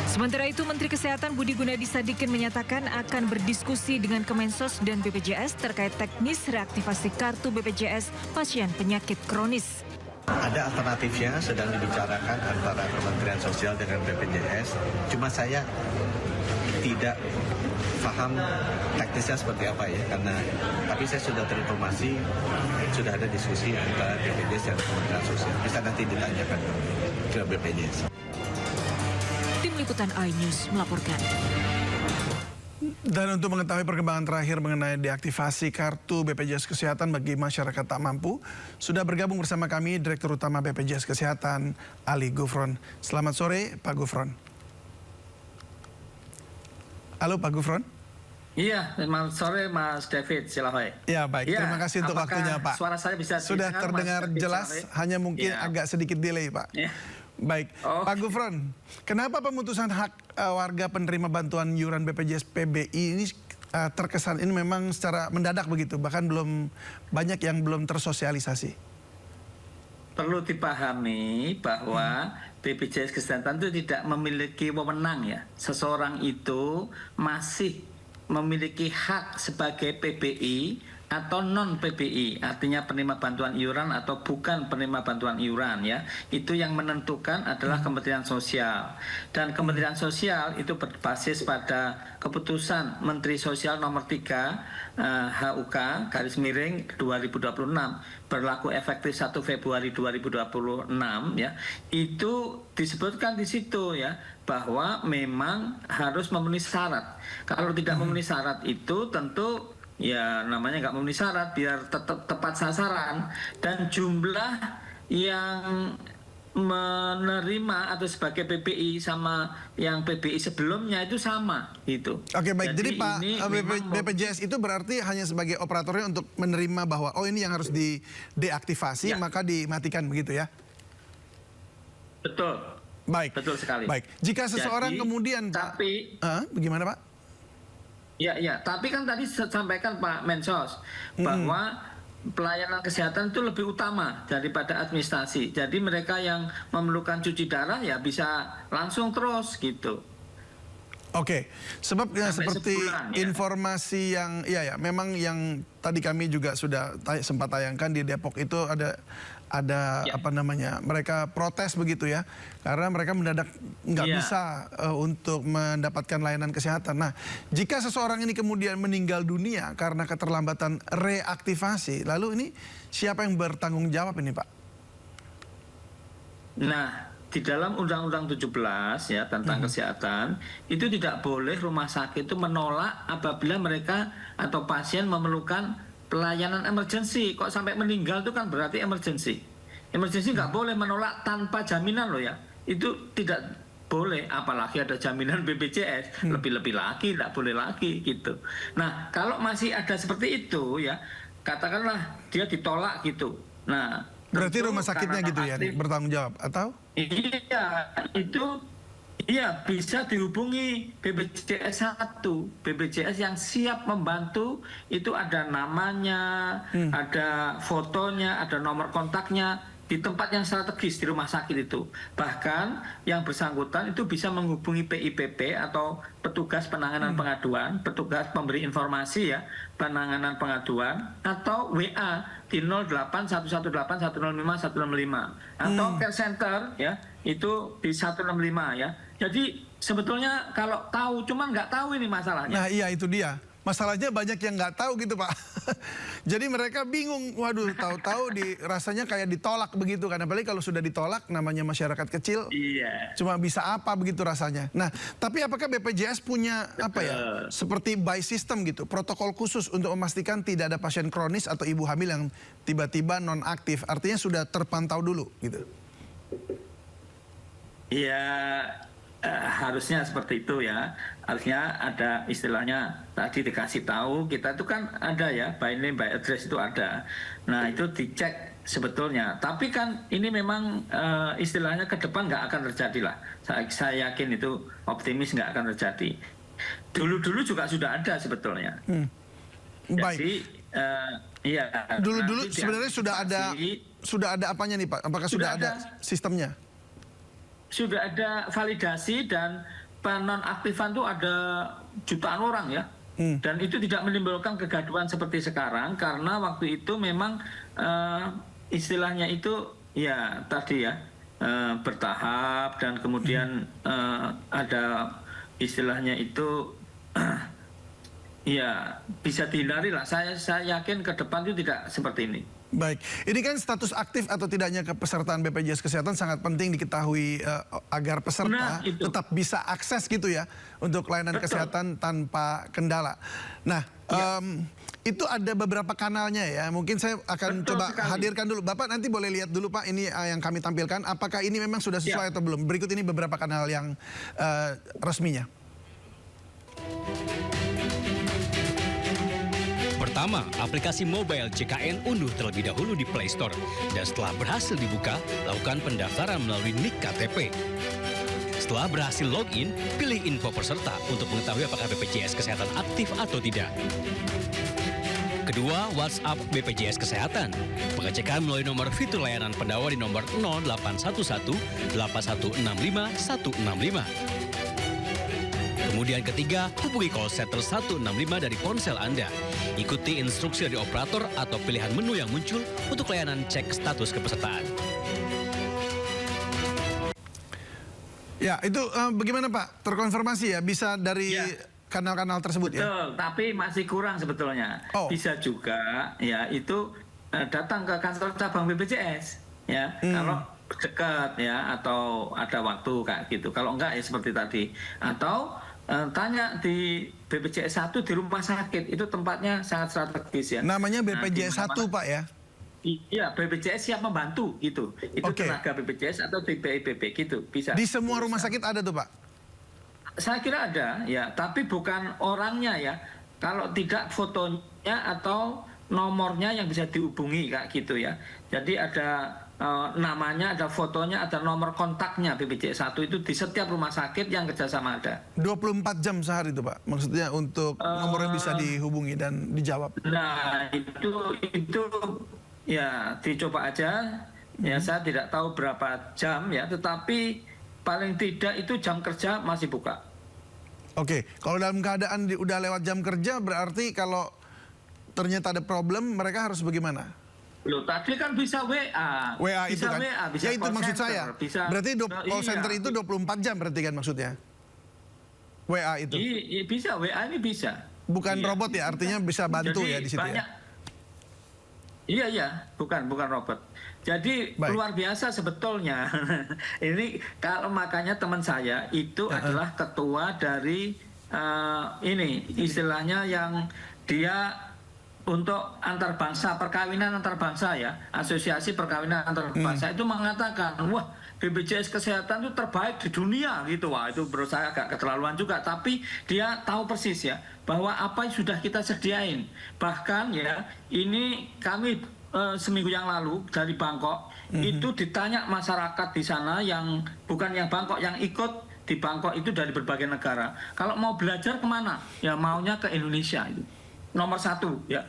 Sementara itu, Menteri Kesehatan Budi Gunadi Sadikin menyatakan akan berdiskusi dengan Kemensos dan BPJS terkait teknis reaktivasi kartu BPJS pasien penyakit kronis. Ada alternatifnya sedang dibicarakan antara Kementerian Sosial dengan BPJS. Cuma saya tidak paham teknisnya seperti apa ya, tapi saya sudah terinformasi sudah ada diskusi antara BPJS dan Kementerian Sosial. Bisa nanti ditanyakan ke BPJS. Tim Liputan iNews melaporkan. Dan untuk mengetahui perkembangan terakhir mengenai deaktivasi kartu BPJS Kesehatan bagi masyarakat tak mampu, sudah bergabung bersama kami Direktur Utama BPJS Kesehatan, Ali Gufron. Selamat sore, Pak Gufron. Halo, Pak Gufron. Iya, selamat sore Mas David Silahoy. Ya, baik. Terima kasih untuk waktunya, Pak. Suara saya bisa sudah terdengar jelas, hanya mungkin agak sedikit delay, Pak. Ya. Baik, Pak Gufron, kenapa pemutusan hak warga penerima bantuan iuran BPJS PBI ini terkesan ini memang secara mendadak begitu, bahkan belum banyak yang belum tersosialisasi? Perlu dipahami bahwa BPJS Kesehatan itu tidak memiliki wewenang ya. Seseorang itu masih memiliki hak sebagai PBI atau non PBI, artinya penerima bantuan iuran atau bukan penerima bantuan iuran ya. Itu yang menentukan adalah Kementerian Sosial. Dan Kementerian Sosial itu berbasis pada keputusan Menteri Sosial nomor 3 HUK _2026 berlaku efektif 1 Februari 2026 ya. Itu disebutkan di situ ya bahwa memang harus memenuhi syarat. Kalau tidak memenuhi syarat itu tentu ya namanya nggak memenuhi syarat biar tetap tepat sasaran dan jumlah yang menerima atau sebagai PBI sama yang PBI sebelumnya itu sama gitu. Oke, baik. Jadi Pak, BPJS itu berarti hanya sebagai operatornya untuk menerima bahwa oh ini yang harus deaktivasi maka dimatikan begitu ya? Betul. Baik. Betul sekali. Baik. Jika seseorang kemudian tapi bagaimana Pak? Ya, tapi kan tadi sampaikan Pak Mensos bahwa pelayanan kesehatan itu lebih utama daripada administrasi. Jadi mereka yang memerlukan cuci darah ya bisa langsung terus gitu. Oke, sebab ya, seperti sebulan, ya. informasi yang memang yang tadi kami juga sudah sempat tayangkan di Depok itu ada apa namanya, mereka protes begitu ya, karena mereka mendadak nggak bisa untuk mendapatkan layanan kesehatan. Nah, jika seseorang ini kemudian meninggal dunia karena keterlambatan reaktivasi, lalu ini siapa yang bertanggung jawab ini, Pak? Nah, di dalam Undang-Undang 17 ya tentang kesehatan itu tidak boleh rumah sakit itu menolak apabila mereka atau pasien memerlukan pelayanan emergensi. Kok sampai meninggal itu kan berarti emergensi. Emergensi nggak boleh menolak tanpa jaminan loh ya. Itu tidak boleh, apalagi ada jaminan BPJS. Lebih-lebih lagi nggak boleh lagi gitu. Nah, kalau masih ada seperti itu ya, katakanlah dia ditolak gitu. Nah, berarti rumah sakitnya gitu ya bertanggung jawab atau? Iya, itu bisa dihubungi BPJS 1. BPJS yang siap membantu, itu ada namanya, ada fotonya, ada nomor kontaknya di tempat yang strategis di rumah sakit itu. Bahkan yang bersangkutan itu bisa menghubungi PIPP atau petugas penanganan pengaduan, petugas pemberi informasi ya, penanganan pengaduan, atau WA di 08118105 atau care center ya, itu di 165 ya. Jadi sebetulnya kalau tahu, cuman nggak tahu ini masalahnya. Nah iya itu dia. Masalahnya banyak yang nggak tahu gitu Pak. Jadi mereka bingung, waduh tahu-tahu rasanya kayak ditolak begitu kan. Apalagi kalau sudah ditolak namanya masyarakat kecil, cuma bisa apa begitu rasanya. Nah tapi apakah BPJS punya apa ya, seperti by system gitu, protokol khusus untuk memastikan tidak ada pasien kronis atau ibu hamil yang tiba-tiba non-aktif, artinya sudah terpantau dulu gitu? Iya, harusnya seperti itu ya. Harusnya ada istilahnya tadi dikasih tahu, kita itu kan ada ya, by name by address itu ada. Nah itu dicek sebetulnya. Tapi kan ini memang istilahnya ke depan nggak akan terjadi lah. Saya yakin itu optimis nggak akan terjadi. Dulu-dulu juga sudah ada sebetulnya. Baik. Jadi iya. Dulu-dulu sebenarnya sudah ada apanya nih Pak? Apakah sudah ada sistemnya? Sudah ada validasi dan penonaktifan itu ada jutaan orang ya. Dan itu tidak menimbulkan kegaduhan seperti sekarang karena waktu itu memang istilahnya itu ya tadi ya bertahap dan kemudian ada istilahnya itu ya bisa dihindari lah. Saya yakin ke depan itu tidak seperti ini. Baik, ini kan status aktif atau tidaknya kepesertaan BPJS Kesehatan sangat penting diketahui agar peserta tetap bisa akses gitu ya untuk layanan kesehatan tanpa kendala. Nah, itu ada beberapa kanalnya ya. Mungkin saya akan coba hadirkan dulu. Bapak nanti boleh lihat dulu Pak, ini yang kami tampilkan. Apakah ini memang sudah sesuai atau belum? Berikut ini beberapa kanal yang resminya. Pertama, aplikasi mobile JKN unduh terlebih dahulu di Play Store. Dan setelah berhasil dibuka, lakukan pendaftaran melalui NIK KTP. Setelah berhasil login, pilih info peserta untuk mengetahui apakah BPJS Kesehatan aktif atau tidak. Kedua, WhatsApp BPJS Kesehatan. Pengecekan melalui nomor fitur layanan pendawa di nomor 0811 8165 165. Kemudian ketiga, hubungi call center 165 dari ponsel Anda. Ikuti instruksi dari operator atau pilihan menu yang muncul untuk layanan cek status kepesertaan. Ya, itu bagaimana Pak? Terkonfirmasi ya? Bisa dari kanal-kanal tersebut ya? Betul, tapi masih kurang sebetulnya. Bisa juga ya itu datang ke kantor cabang BPJS ya. Kalau dekat ya atau ada waktu kayak gitu. Kalau enggak ya seperti tadi. Atau tanya di BPJS 1 di rumah sakit, itu tempatnya sangat strategis ya. Namanya BPJS 1 Pak ya? Iya, BPJS siap membantu gitu. Itu tenaga BPJS atau di PIPP gitu, bisa. Di semua rumah sakit ada tuh Pak? Saya kira ada ya, tapi bukan orangnya ya. Kalau tidak fotonya atau nomornya yang bisa dihubungi kayak gitu ya. Jadi ada namanya, ada fotonya, ada nomor kontaknya BPJS 1 itu di setiap rumah sakit yang kerjasama ada. 24 jam sehari itu Pak? Maksudnya untuk nomornya bisa dihubungi dan dijawab? Nah itu ya dicoba aja. Ya saya tidak tahu berapa jam ya, tetapi paling tidak itu jam kerja masih buka. Oke, kalau dalam keadaan udah lewat jam kerja, berarti kalau ternyata ada problem, mereka harus bagaimana? Loh, tadi kan bisa WA. WA bisa itu kan? WA, bisa Ya itu call maksud center, saya. Bisa, Berarti call center itu 24 jam berarti kan maksudnya? WA itu? Bisa, WA ini bisa. Bukan robot ya, artinya bisa bantu. Jadi, ya di situ banyak, ya? Iya, bukan robot. Jadi luar biasa sebetulnya. Ini kalau makanya teman saya itu adalah ketua dari ini istilahnya yang dia untuk antar bangsa, perkawinan antar bangsa ya, asosiasi perkawinan antar bangsa itu mengatakan, wah BPJS Kesehatan itu terbaik di dunia gitu. Wah itu menurut saya agak keterlaluan juga, tapi dia tahu persis ya bahwa apa yang sudah kita sediain. Bahkan ya ini kami seminggu yang lalu dari Bangkok itu ditanya masyarakat di sana yang bukan yang Bangkok, yang ikut di Bangkok itu dari berbagai negara. Kalau mau belajar kemana? Ya maunya ke Indonesia itu. Nomor 1 ya,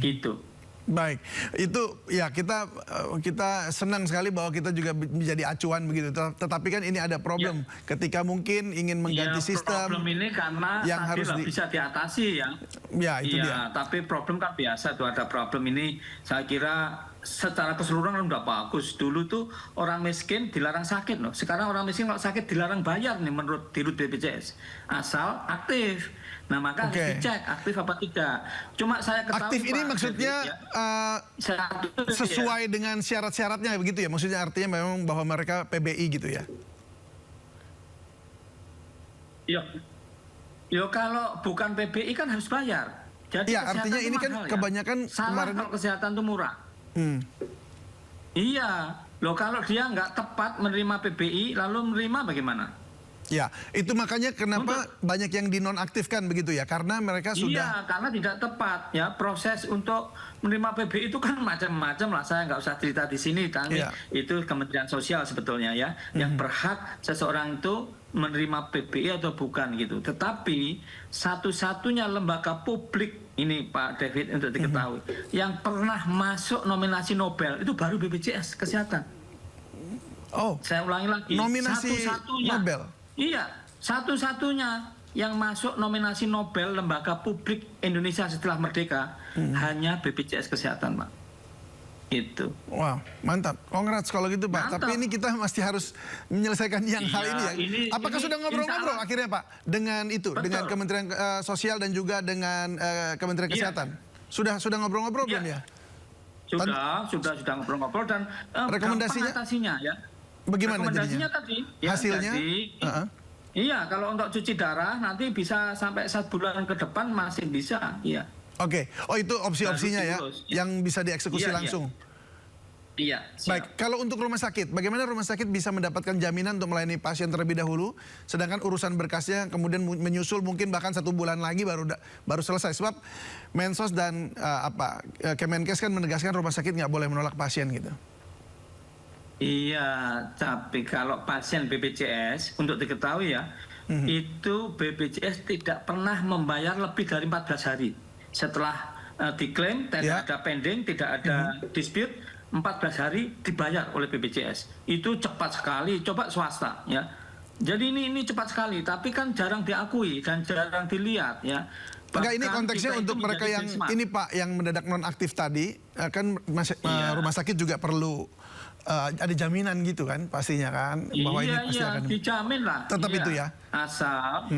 gitu. Baik, itu ya kita senang sekali bahwa kita juga menjadi acuan begitu. Tetapi kan ini ada problem ketika mungkin ingin mengganti sistem. Problem ini karena yang harus bisa diatasi ya. Ya itu dia. Tapi problem kan biasa tuh, ada problem ini. Saya kira secara keseluruhan udah bagus. Dulu tuh orang miskin dilarang sakit loh. Sekarang orang miskin kalau sakit dilarang bayar nih menurut dirut BPJS. Asal aktif. Nah maka harus dicek aktif apa tidak. Cuma saya ketahui aktif ini maksudnya sesuai dengan syarat-syaratnya begitu ya. Maksudnya artinya memang bahwa mereka PBI gitu ya. Yo kalau bukan PBI kan harus bayar. Jadi ya artinya ini kan kebanyakan kemarin kalau kesehatan itu murah. Iya, loh kalau dia nggak tepat menerima PBI lalu menerima bagaimana? Ya, itu makanya kenapa banyak yang dinonaktifkan begitu ya, karena mereka sudah... Iya, karena tidak tepat ya, proses untuk menerima PBI itu kan macam-macam lah, saya nggak usah cerita di sini, tapi itu Kementerian Sosial sebetulnya ya, yang berhak seseorang itu menerima PBI atau bukan gitu. Tetapi satu-satunya lembaga publik ini Pak David untuk diketahui, yang pernah masuk nominasi Nobel itu baru BPJS Kesehatan. Oh, saya ulangi lagi, nominasi Nobel? Iya, satu-satunya yang masuk nominasi Nobel lembaga publik Indonesia setelah merdeka hanya BPJS Kesehatan, Pak. Itu. Wow, mantap. Congrats kalau gitu, Pak. Mantap. Tapi ini kita masih harus menyelesaikan yang hal ini ya. Apakah sudah ngobrol-ngobrol akhirnya, Pak, dengan itu, dengan Kementerian Sosial dan juga dengan Kementerian Kesehatan? Sudah ngobrol-ngobrol belum ya? Sudah ngobrol-ngobrol dan rekomendasinya ya. Bagaimana rekomendasinya jadinya? tadi hasilnya? Iya, kalau untuk cuci darah nanti bisa sampai 1 bulan ke depan masih bisa, iya. Oke, oh itu opsi-opsinya ya, yang bisa dieksekusi langsung. Iya. Baik, kalau untuk rumah sakit, bagaimana rumah sakit bisa mendapatkan jaminan untuk melayani pasien terlebih dahulu, sedangkan urusan berkasnya kemudian menyusul mungkin bahkan 1 bulan lagi baru selesai, sebab Mensos dan Kemenkes kan menegaskan rumah sakit nggak boleh menolak pasien gitu. Iya, tapi kalau pasien BPJS untuk diketahui ya, itu BPJS tidak pernah membayar lebih dari 14 hari setelah diklaim, tidak ada pending, tidak ada dispute, 14 hari dibayar oleh BPJS. Itu cepat sekali, coba swasta ya. Jadi ini cepat sekali, tapi kan jarang diakui dan jarang dilihat ya. Enggak, ini konteksnya untuk mereka yang ini Pak, yang mendadak nonaktif tadi, kan rumah sakit juga perlu ada jaminan gitu kan pastinya kan, bahwa ini pasti akan dijamin lah. Tetap itu ya. Asal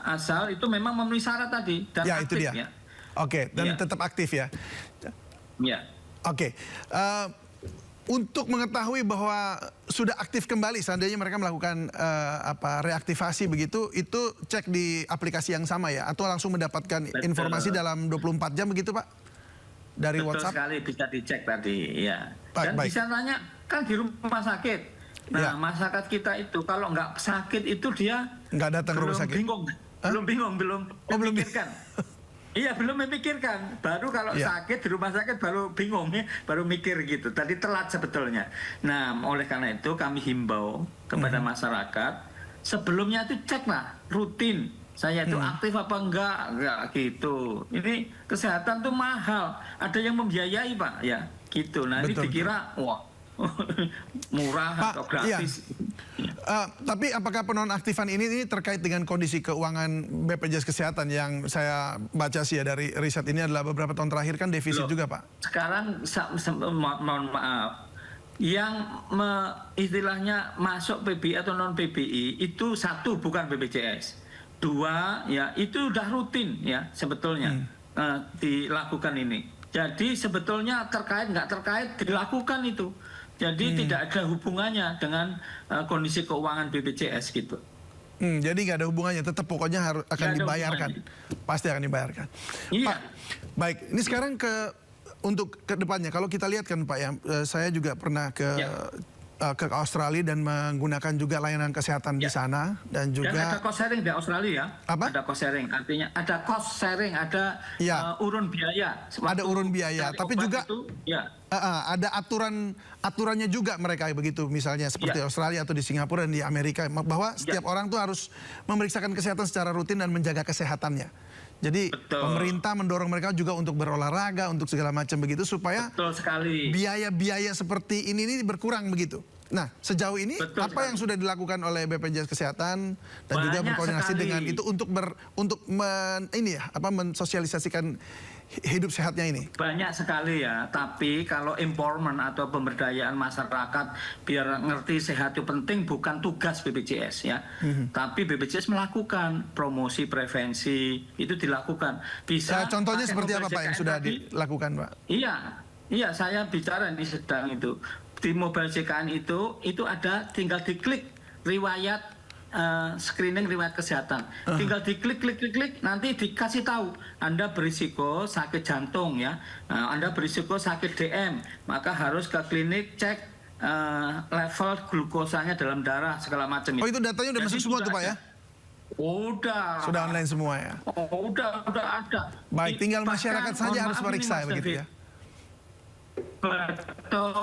asal itu memang memenuhi syarat tadi dan aktif itu dia. Oke, dan tetap aktif ya. Iya. Oke. Untuk mengetahui bahwa sudah aktif kembali, seandainya mereka melakukan reaktivasi begitu, itu cek di aplikasi yang sama ya, atau langsung mendapatkan informasi dalam 24 jam begitu Pak? Dari Betul WhatsApp? sekali, bisa dicek tadi ya. Dan baik. bisa nanya kan di rumah sakit. Nah masyarakat kita itu kalau nggak sakit itu dia nggak datang ke rumah sakit. Belum memikirkan. Iya, belum memikirkan. Baru kalau sakit di rumah sakit baru bingung ya, baru mikir gitu. Tadi telat sebetulnya. Nah, oleh karena itu kami himbau kepada masyarakat sebelumnya itu ceklah rutin. Saya itu aktif apa enggak gitu. Ini kesehatan tuh mahal. Ada yang membiayai Pak ya gitu. Nah ini dikira wah murah atau gratis. Tapi apakah penonaktifan ini terkait dengan kondisi keuangan BPJS Kesehatan yang saya baca sih ya dari riset ini adalah beberapa tahun terakhir kan defisit juga Pak? Sekarang mohon maaf, yang istilahnya masuk PBI atau non PBI itu satu bukan BPJS, dua ya itu udah rutin ya sebetulnya dilakukan ini. Jadi sebetulnya terkait nggak terkait dilakukan itu. Jadi tidak ada hubungannya dengan kondisi keuangan BPJS gitu. Jadi nggak ada hubungannya, tetap pokoknya akan dibayarkan, pasti akan dibayarkan. Iya. Pak, baik. Ini sekarang untuk ke depannya, kalau kita lihat kan Pak ya, saya juga pernah ke Australia dan menggunakan juga layanan kesehatan di sana dan juga. Dan ada cost sharing di Australia ya. Apa? Ada cost sharing, artinya ada cost sharing, ada urun biaya. Ada urun biaya, tapi juga itu, ada aturannya juga mereka begitu, misalnya seperti Australia atau di Singapura dan di Amerika, bahwa setiap orang tuh harus memeriksakan kesehatan secara rutin dan menjaga kesehatannya. Jadi pemerintah mendorong mereka juga untuk berolahraga, untuk segala macam begitu supaya biaya-biaya seperti ini berkurang begitu. Nah, sejauh ini apa yang sudah dilakukan oleh BPJS Kesehatan dan juga berkoordinasi dengan itu untuk mensosialisasikan hidup sehatnya ini? Banyak sekali ya, tapi kalau empowerment atau pemberdayaan masyarakat biar ngerti sehat itu penting bukan tugas BPJS ya. Tapi BPJS melakukan promosi prevensi itu dilakukan. Bisa contohnya seperti apa Pak yang sudah dilakukan Pak? Iya, saya bicara ini sedang itu. Di mobile JKN itu ada tinggal diklik riwayat screening riwayat kesehatan. Tinggal diklik nanti dikasih tahu Anda berisiko sakit jantung ya. Anda berisiko sakit DM, maka harus ke klinik cek level glukosanya dalam darah segala macam. Oh, itu datanya udah masuk semua tuh Pak ya? Udah. Sudah online semua ya? Oh, udah ada. Baik, tinggal masyarakat saja harus meriksa begitu ya? Betul.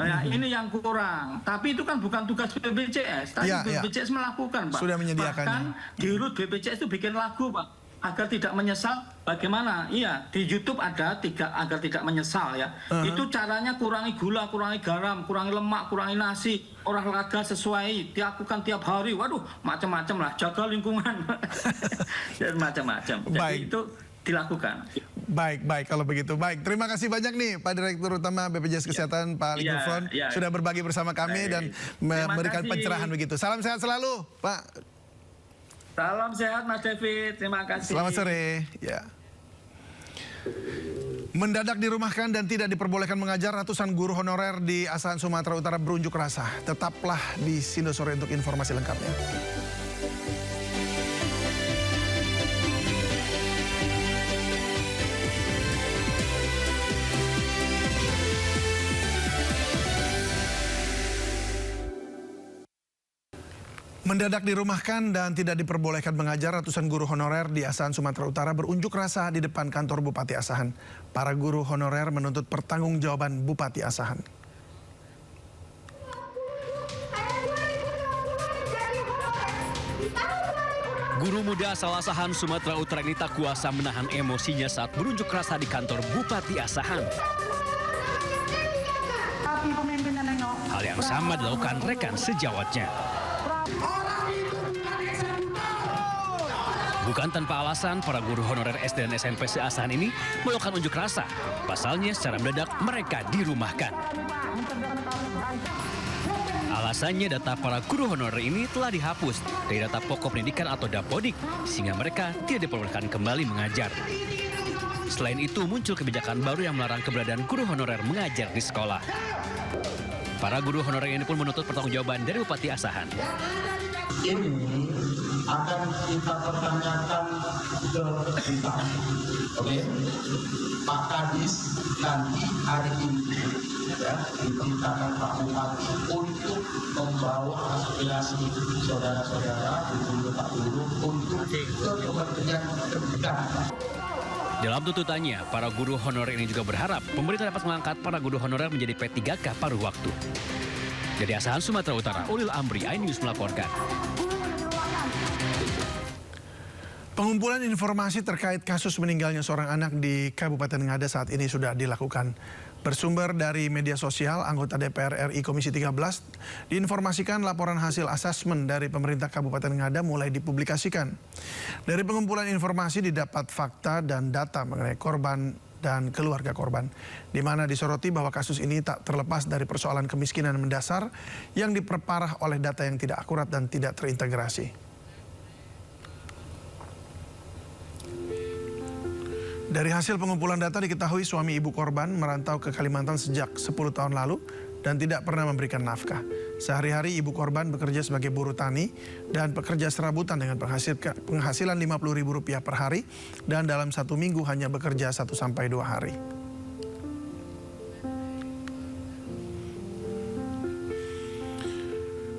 Ya, ini yang kurang. Tapi itu kan bukan tugas BPJS. Tapi BPJS melakukan, Pak. Sudah menyediakannya. Bahkan di Rut BPJS itu bikin lagu, Pak. Agar tidak menyesal. Bagaimana? Iya, di YouTube ada agar tidak menyesal ya. Itu caranya kurangi gula, kurangi garam, kurangi lemak, kurangi nasi, olahraga sesuai, dilakukan tiap hari. Waduh, macam-macam lah. Jaga lingkungan. Dan macam-macam. Jadi itu dilakukan. Baik kalau begitu. Baik, terima kasih banyak nih Pak Direktur Utama BPJS Kesehatan Pak Ali Gufron sudah berbagi bersama kami dan memberikan pencerahan begitu. Salam sehat selalu Pak. Salam sehat Mas David, terima kasih. Selamat sore. Ya. Mendadak dirumahkan dan tidak diperbolehkan mengajar, ratusan guru honorer di Asahan Sumatera Utara berunjuk rasa. Tetaplah di Sindo Sore untuk informasi lengkapnya. Mendadak dirumahkan dan tidak diperbolehkan mengajar, ratusan guru honorer di Asahan Sumatera Utara berunjuk rasa di depan kantor Bupati Asahan. Para guru honorer menuntut pertanggungjawaban Bupati Asahan. Guru muda asal Asahan Sumatera Utara ini tak kuasa menahan emosinya saat berunjuk rasa di kantor Bupati Asahan. Hal yang sama dilakukan rekan sejawatnya. Bukan tanpa alasan, para guru honorer SD dan SMP se-Asahan ini melakukan unjuk rasa. Pasalnya secara mendadak mereka dirumahkan. Alasannya data para guru honorer ini telah dihapus dari data pokok pendidikan atau Dapodik, sehingga mereka tidak diperbolehkan kembali mengajar. Selain itu muncul kebijakan baru yang melarang keberadaan guru honorer mengajar di sekolah. Para guru honorer ini pun menuntut pertanggungjawaban dari Bupati Asahan. Ini akan kita pertanyakan ke kita, oke? Pak Kadis nanti hari ini ya diperintahkan Pak Bupati untuk membawa aspirasi saudara-saudara guru Pak Guru untuk ke Kementerian Pendidikan. Dalam tuntutannya, para guru honorer ini juga berharap pemerintah dapat mengangkat para guru honorer menjadi P3K paruh waktu. Dari Asahan Sumatera Utara, Ulil Amri, iNews melaporkan. Pengumpulan informasi terkait kasus meninggalnya seorang anak di Kabupaten Ngada saat ini sudah dilakukan. Bersumber dari media sosial, anggota DPR RI Komisi 13 diinformasikan laporan hasil asesmen dari pemerintah Kabupaten Ngada mulai dipublikasikan. Dari pengumpulan informasi didapat fakta dan data mengenai korban dan keluarga korban, di mana disoroti bahwa kasus ini tak terlepas dari persoalan kemiskinan mendasar yang diperparah oleh data yang tidak akurat dan tidak terintegrasi. Dari hasil pengumpulan data diketahui suami ibu korban merantau ke Kalimantan sejak 10 tahun lalu dan tidak pernah memberikan nafkah. Sehari-hari ibu korban bekerja sebagai buruh tani dan pekerja serabutan dengan penghasilan Rp50.000 per hari dan dalam 1 minggu hanya bekerja 1 sampai 2 hari.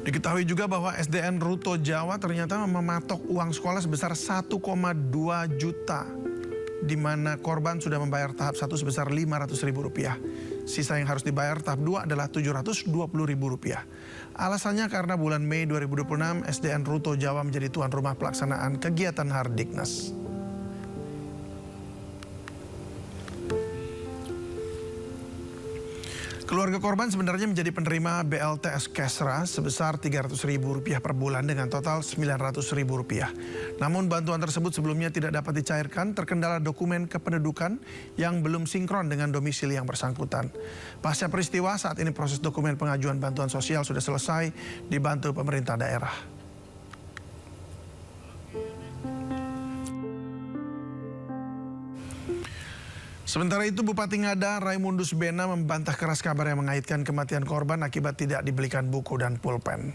Diketahui juga bahwa SDN Ruto Jawa ternyata mematok uang sekolah sebesar 1,2 juta. Di mana korban sudah membayar tahap 1 sebesar Rp500.000. Sisa yang harus dibayar tahap 2 adalah Rp720.000. Alasannya karena bulan Mei 2026 SDN Ruto Jawa menjadi tuan rumah pelaksanaan kegiatan Hardiknas. Keluarga korban sebenarnya menjadi penerima BLTS Kesra sebesar Rp300.000 per bulan dengan total Rp900.000. Namun bantuan tersebut sebelumnya tidak dapat dicairkan terkendala dokumen kependudukan yang belum sinkron dengan domisili yang bersangkutan. Pasca peristiwa saat ini proses dokumen pengajuan bantuan sosial sudah selesai dibantu pemerintah daerah. Sementara itu Bupati Ngada Raimundus Bena membantah keras kabar yang mengaitkan kematian korban akibat tidak dibelikan buku dan pulpen.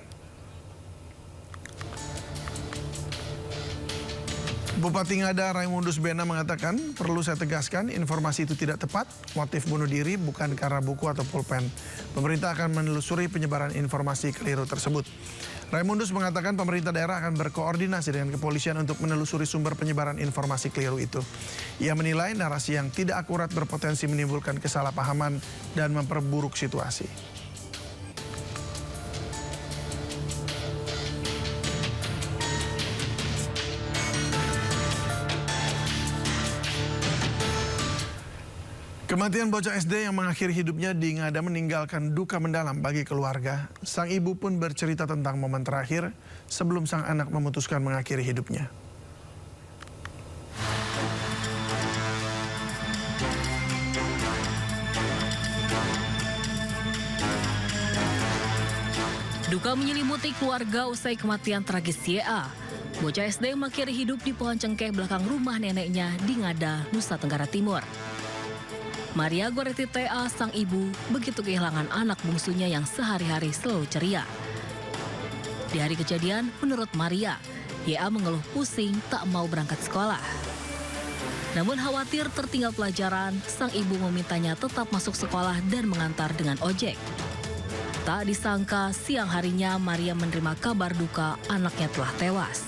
Bupati Ngada Raimundus Bena mengatakan, perlu saya tegaskan informasi itu tidak tepat, motif bunuh diri bukan karena buku atau pulpen. Pemerintah akan menelusuri penyebaran informasi keliru tersebut. Raimundus mengatakan pemerintah daerah akan berkoordinasi dengan kepolisian untuk menelusuri sumber penyebaran informasi keliru itu. Ia menilai narasi yang tidak akurat berpotensi menimbulkan kesalahpahaman dan memperburuk situasi. Kematian bocah SD yang mengakhiri hidupnya di Ngada meninggalkan duka mendalam bagi keluarga. Sang ibu pun bercerita tentang momen terakhir sebelum sang anak memutuskan mengakhiri hidupnya. Duka menyelimuti keluarga usai kematian tragis YA. Bocah SD mengakhiri hidup di pohon cengkeh belakang rumah neneknya di Ngada, Nusa Tenggara Timur. Maria Goretti TA, sang ibu, begitu kehilangan anak bungsunya yang sehari-hari selalu ceria. Di hari kejadian, menurut Maria, YA mengeluh pusing tak mau berangkat sekolah. Namun khawatir tertinggal pelajaran, sang ibu memintanya tetap masuk sekolah dan mengantar dengan ojek. Tak disangka, siang harinya Maria menerima kabar duka anaknya telah tewas.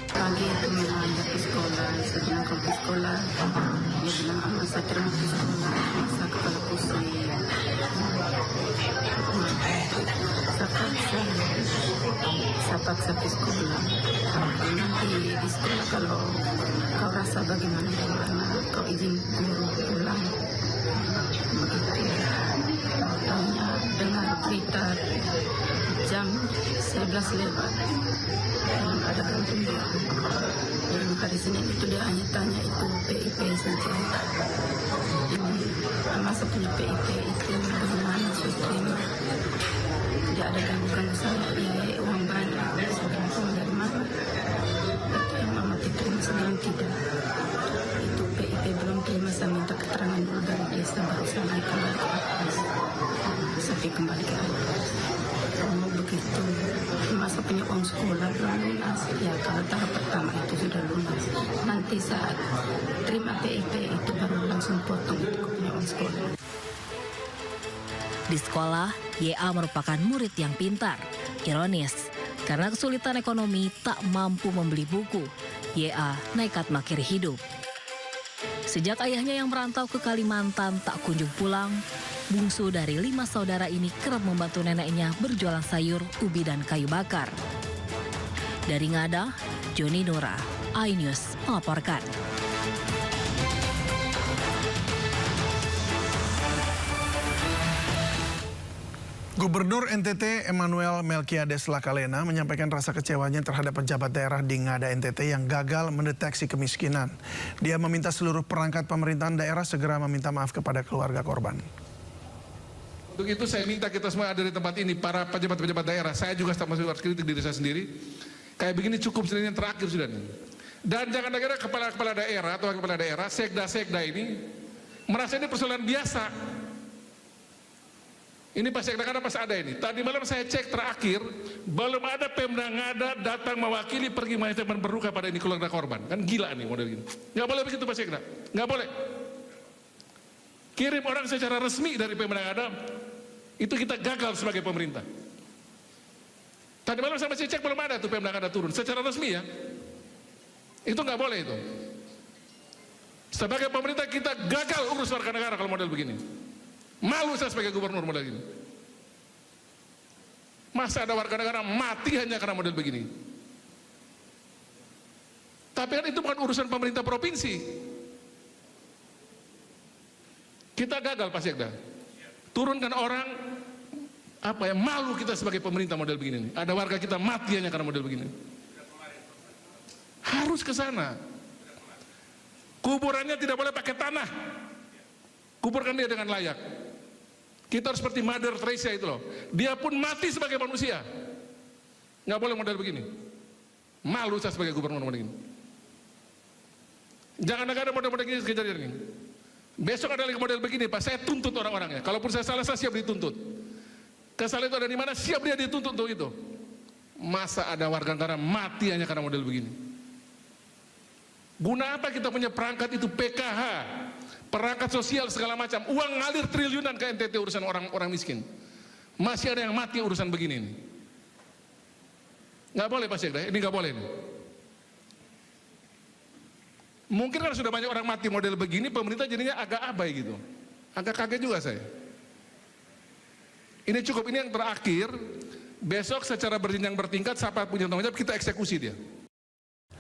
Pagi itu mengajak ke sekolah, saya bilang kau ke sekolah, dia bilang anak saya terima ke sekolah, saya kepala pusing. Saya paksa ke sekolah, nanti di sekolah kalau kau rasa bagaimana, kau izin pulang. Begitu, dengar berita jam 11 lewat. Yang ada kantung dia. Yang hari Senin itu dia hanya tanya itu PIP saja. Ini masa punya PIP itu bagaimana terima. Tidak ada ganggu saya, ya uang banyak. Saya uang dari mana? Itu yang mama terima sedang tidak. Itu PIP belum terima, saya minta keterangan dulu dari desa baru saya naik kembali ke atas. Sampai kembali ke atas. Kalau begitu, masa punya uang sekolah belum lunas. Ya kalau tahap pertama itu sudah lunas. Nanti saat terima PIP itu baru langsung potong itu punya uang sekolah. Di sekolah, YA merupakan murid yang pintar. Ironis, karena kesulitan ekonomi tak mampu membeli buku, YA nekat mengakhiri hidup. Sejak ayahnya yang merantau ke Kalimantan tak kunjung pulang, bungsu dari 5 saudara ini kerap membantu neneknya berjualan sayur, ubi, dan kayu bakar. Dari Ngada, Joni Nura, iNews melaporkan. Gubernur NTT Emmanuel Melkiades Lakalena menyampaikan rasa kecewanya terhadap pejabat daerah di Ngada NTT yang gagal mendeteksi kemiskinan. Dia meminta seluruh perangkat pemerintahan daerah segera meminta maaf kepada keluarga korban. Untuk itu saya minta kita semua ada di tempat ini, para pejabat-pejabat daerah, saya juga harus kritik diri saya sendiri. Kayak begini cukup sudah, yang terakhir sudah. Dan jangan kira kepala daerah atau kepala daerah, sekda ini merasa ini persoalan biasa. Ini pas sekda karena pas ada ini. Tadi malam saya cek terakhir, belum ada Pemda Ngada datang mewakili pergi menyampaikan berduka pada ini keluarga korban. Kan gila nih model gini. Nggak boleh begitu Pak Sekda, nggak boleh. Kirim orang secara resmi dari Pemda Ngada, itu kita gagal sebagai pemerintah. Tadi malam saya cek belum ada tuh Pemda Ngada turun secara resmi ya. Itu nggak boleh itu. Sebagai pemerintah kita gagal urus warga negara kalau model begini. Malu saya sebagai gubernur model gini. Masa ada warga negara mati hanya karena model begini. Tapi kan itu bukan urusan pemerintah provinsi. Kita gagal Pak Sekda. Turunkan orang, malu kita sebagai pemerintah model begini. Ada warga kita mati hanya karena model begini. Harus ke sana. Kuburannya tidak boleh pakai tanah. Kuburkan dia dengan layak. Kita harus seperti Mother Teresa itu loh. Dia pun mati sebagai manusia. Nggak boleh model begini. Malu saya sebagai gubernur model begini. Jangan ada model-model gini kejadian ini. Besok ada lagi model begini Pak, saya tuntut orang-orangnya. Kalaupun saya salah, saya siap dituntut. Kesalahan itu ada di mana, siap dia dituntut untuk itu. Masa ada warga negara mati hanya karena model begini. Guna apa kita punya perangkat itu PKH, perangkat sosial segala macam, uang ngalir triliunan ke NTT urusan orang miskin. Masih ada yang mati urusan begini nih. Nggak boleh Pak Sekda, ini nggak boleh nih. Mungkin kan sudah banyak orang mati model begini, pemerintah jadinya agak abai gitu. Agak kaget juga saya. Ini cukup, ini yang terakhir. Besok secara berjenjang bertingkat, siapa punya tanggung jawab, kita eksekusi dia.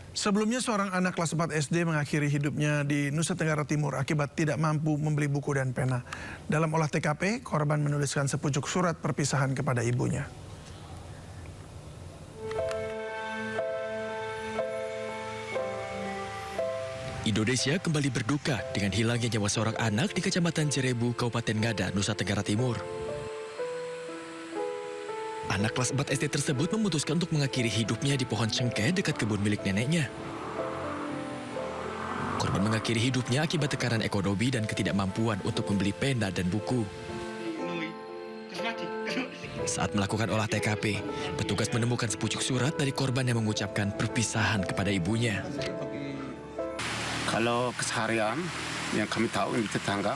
Sebelumnya seorang anak kelas 4 SD mengakhiri hidupnya di Nusa Tenggara Timur akibat tidak mampu membeli buku dan pena. Dalam olah TKP, korban menuliskan sepucuk surat perpisahan kepada ibunya. Indonesia kembali berduka dengan hilangnya nyawa seorang anak di Kecamatan Jerebu, Kabupaten Ngada, Nusa Tenggara Timur. Anak kelas 4 SD tersebut memutuskan untuk mengakhiri hidupnya di pohon cengkeh dekat kebun milik neneknya. Korban mengakhiri hidupnya akibat tekanan ekonomi dan ketidakmampuan untuk membeli pena dan buku. Saat melakukan olah TKP, petugas menemukan sepucuk surat dari korban yang mengucapkan perpisahan kepada ibunya. Kalau keseharian yang kami tahu di tetangga,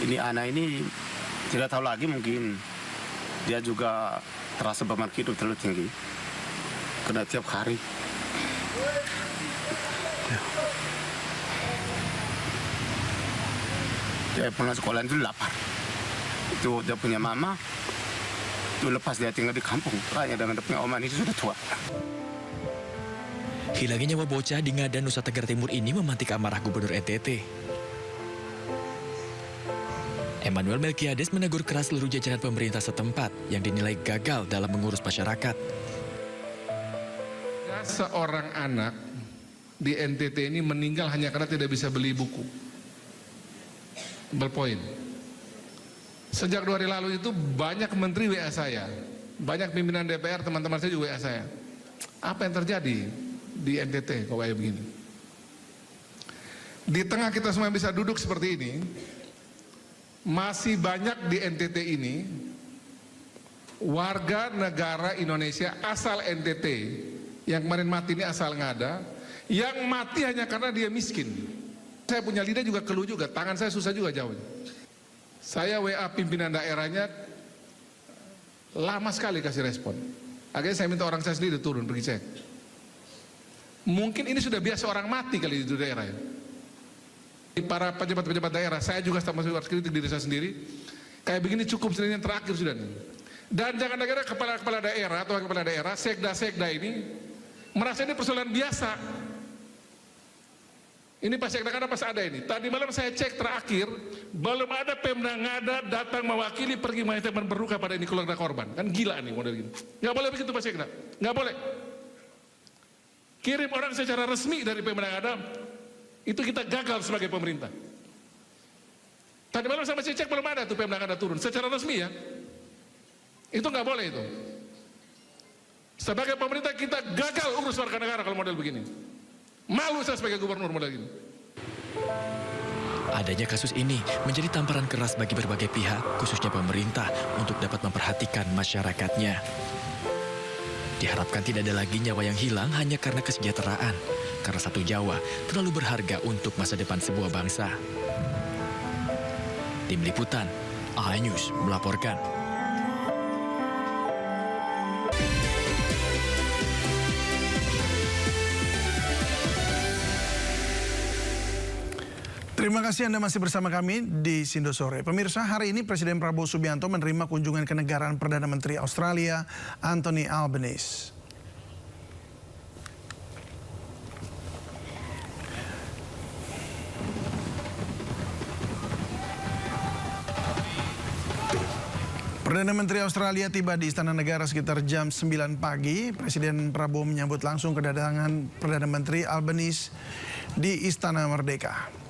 ini anak ini tidak tahu lagi, mungkin dia juga terasa beban hidup terlalu tinggi karena tiap hari dia pulang sekolah itu lapar. Itu dia punya mama, itu lepas dia tinggal di kampung raya dengan dia punya oma itu sudah tua. Hilangnya nyawa bocah di Ngada, Nusa Tenggara Timur ini memantik amarah Gubernur NTT. Emmanuel Melkiades menegur keras seluruh jajaran pemerintah setempat yang dinilai gagal dalam mengurus masyarakat. Seorang anak di NTT ini meninggal hanya karena tidak bisa beli buku. Berpoin. Sejak 2 hari lalu itu banyak menteri WA saya, banyak pimpinan DPR, teman-teman saya juga WA saya. Apa yang terjadi di NTT kok kayak begini? Di tengah kita semua bisa duduk seperti ini, masih banyak di NTT ini warga negara Indonesia asal NTT yang kemarin mati ini asal Ngada, yang mati hanya karena dia miskin. Saya punya lidah juga keluh juga, tangan saya susah juga jauhnya. Saya WA pimpinan daerahnya lama sekali kasih respon. Akhirnya saya minta orang saya sendiri turun pergi cek. Mungkin ini sudah biasa orang mati kali di daerah ya. Para pejabat-pejabat daerah, saya juga harus kritik diri saya sendiri. Kayak begini cukup sudah, yang terakhir sudah. Dan jangan kira kepala daerah atau kepala daerah, sekda ini merasa ini persoalan biasa. Ini pas Sekda pas ada ini. Tadi malam saya cek terakhir, belum ada Pemda Ngada datang mewakili pergi teman berduka pada ini keluarga korban. Kan gila nih model gini. Nggak boleh begitu Pak Sekda, nggak boleh. Kirim orang secara resmi dari Pemda Ngada, itu kita gagal sebagai pemerintah. Tadi malam saya cek belum ada tuh Pemda Ngada turun secara resmi ya. Itu nggak boleh itu. Sebagai pemerintah kita gagal urus warga negara kalau model begini. Malu saya sebagai gubernur model gini. Adanya kasus ini menjadi tamparan keras bagi berbagai pihak, khususnya pemerintah, untuk dapat memperhatikan masyarakatnya. Diharapkan tidak ada lagi nyawa yang hilang hanya karena kesejahteraan, karena satu Jawa terlalu berharga untuk masa depan sebuah bangsa. Tim Liputan, iNews melaporkan. Terima kasih Anda masih bersama kami di Sindo Sore. Pemirsa, hari ini Presiden Prabowo Subianto menerima kunjungan kenegaraan Perdana Menteri Australia, Anthony Albanese. Perdana Menteri Australia tiba di Istana Negara sekitar jam 9 pagi. Presiden Prabowo menyambut langsung kedatangan Perdana Menteri Albanese di Istana Merdeka.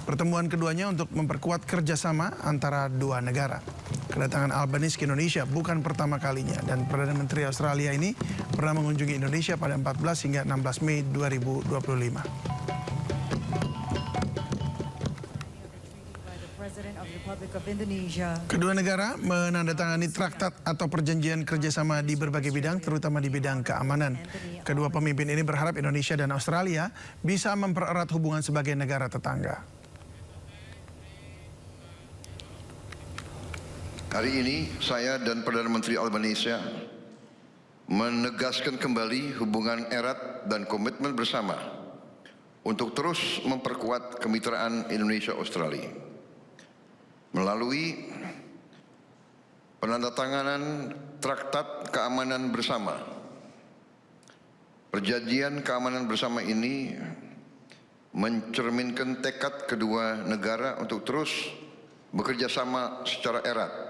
Pertemuan keduanya untuk memperkuat kerjasama antara dua negara. Kedatangan Albanese ke Indonesia bukan pertama kalinya dan Perdana Menteri Australia ini pernah mengunjungi Indonesia pada 14 hingga 16 Mei 2025. Kedua negara menandatangani traktat atau perjanjian kerjasama di berbagai bidang, terutama di bidang keamanan. Kedua pemimpin ini berharap Indonesia dan Australia bisa mempererat hubungan sebagai negara tetangga. Hari ini saya dan Perdana Menteri Albanese menegaskan kembali hubungan erat dan komitmen bersama untuk terus memperkuat kemitraan Indonesia-Australia. Melalui penandatanganan Traktat Keamanan Bersama. Perjanjian keamanan bersama ini mencerminkan tekad kedua negara untuk terus bekerja sama secara erat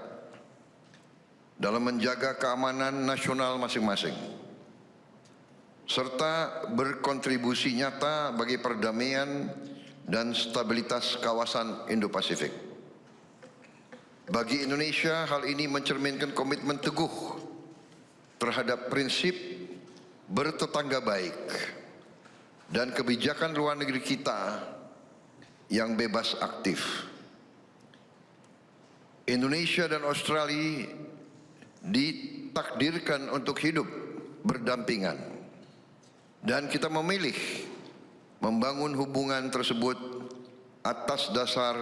dalam menjaga keamanan nasional masing-masing, serta berkontribusi nyata bagi perdamaian dan stabilitas kawasan Indo-Pasifik. Bagi Indonesia, hal ini mencerminkan komitmen teguh terhadap prinsip bertetangga baik dan kebijakan luar negeri kita yang bebas aktif. Indonesia dan Australia ditakdirkan untuk hidup berdampingan dan kita memilih membangun hubungan tersebut atas dasar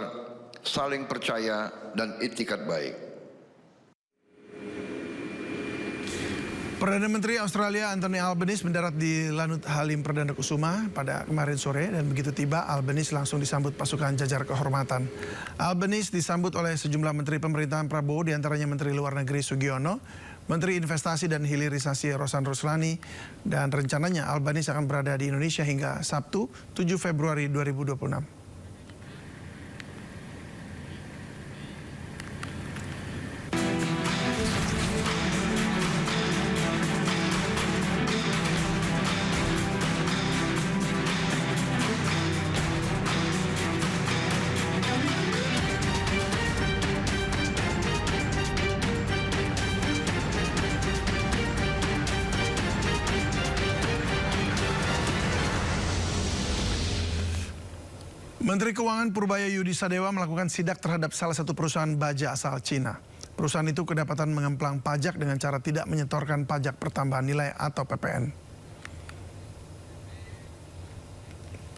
saling percaya dan itikat baik. Perdana Menteri Australia Anthony Albanese mendarat di Lanut Halim Perdana Kusuma pada kemarin sore dan begitu tiba Albanese langsung disambut pasukan jajar kehormatan. Albanese disambut oleh sejumlah menteri pemerintahan Prabowo, diantaranya Menteri Luar Negeri Sugiono, Menteri Investasi dan Hilirisasi Rosan Ruslani, dan rencananya Albanese akan berada di Indonesia hingga Sabtu 7 Februari 2026. Menteri Keuangan Purbaya Yudi Sadewa melakukan sidak terhadap salah satu perusahaan baja asal Cina. Perusahaan itu kedapatan mengemplang pajak dengan cara tidak menyetorkan pajak pertambahan nilai atau PPN.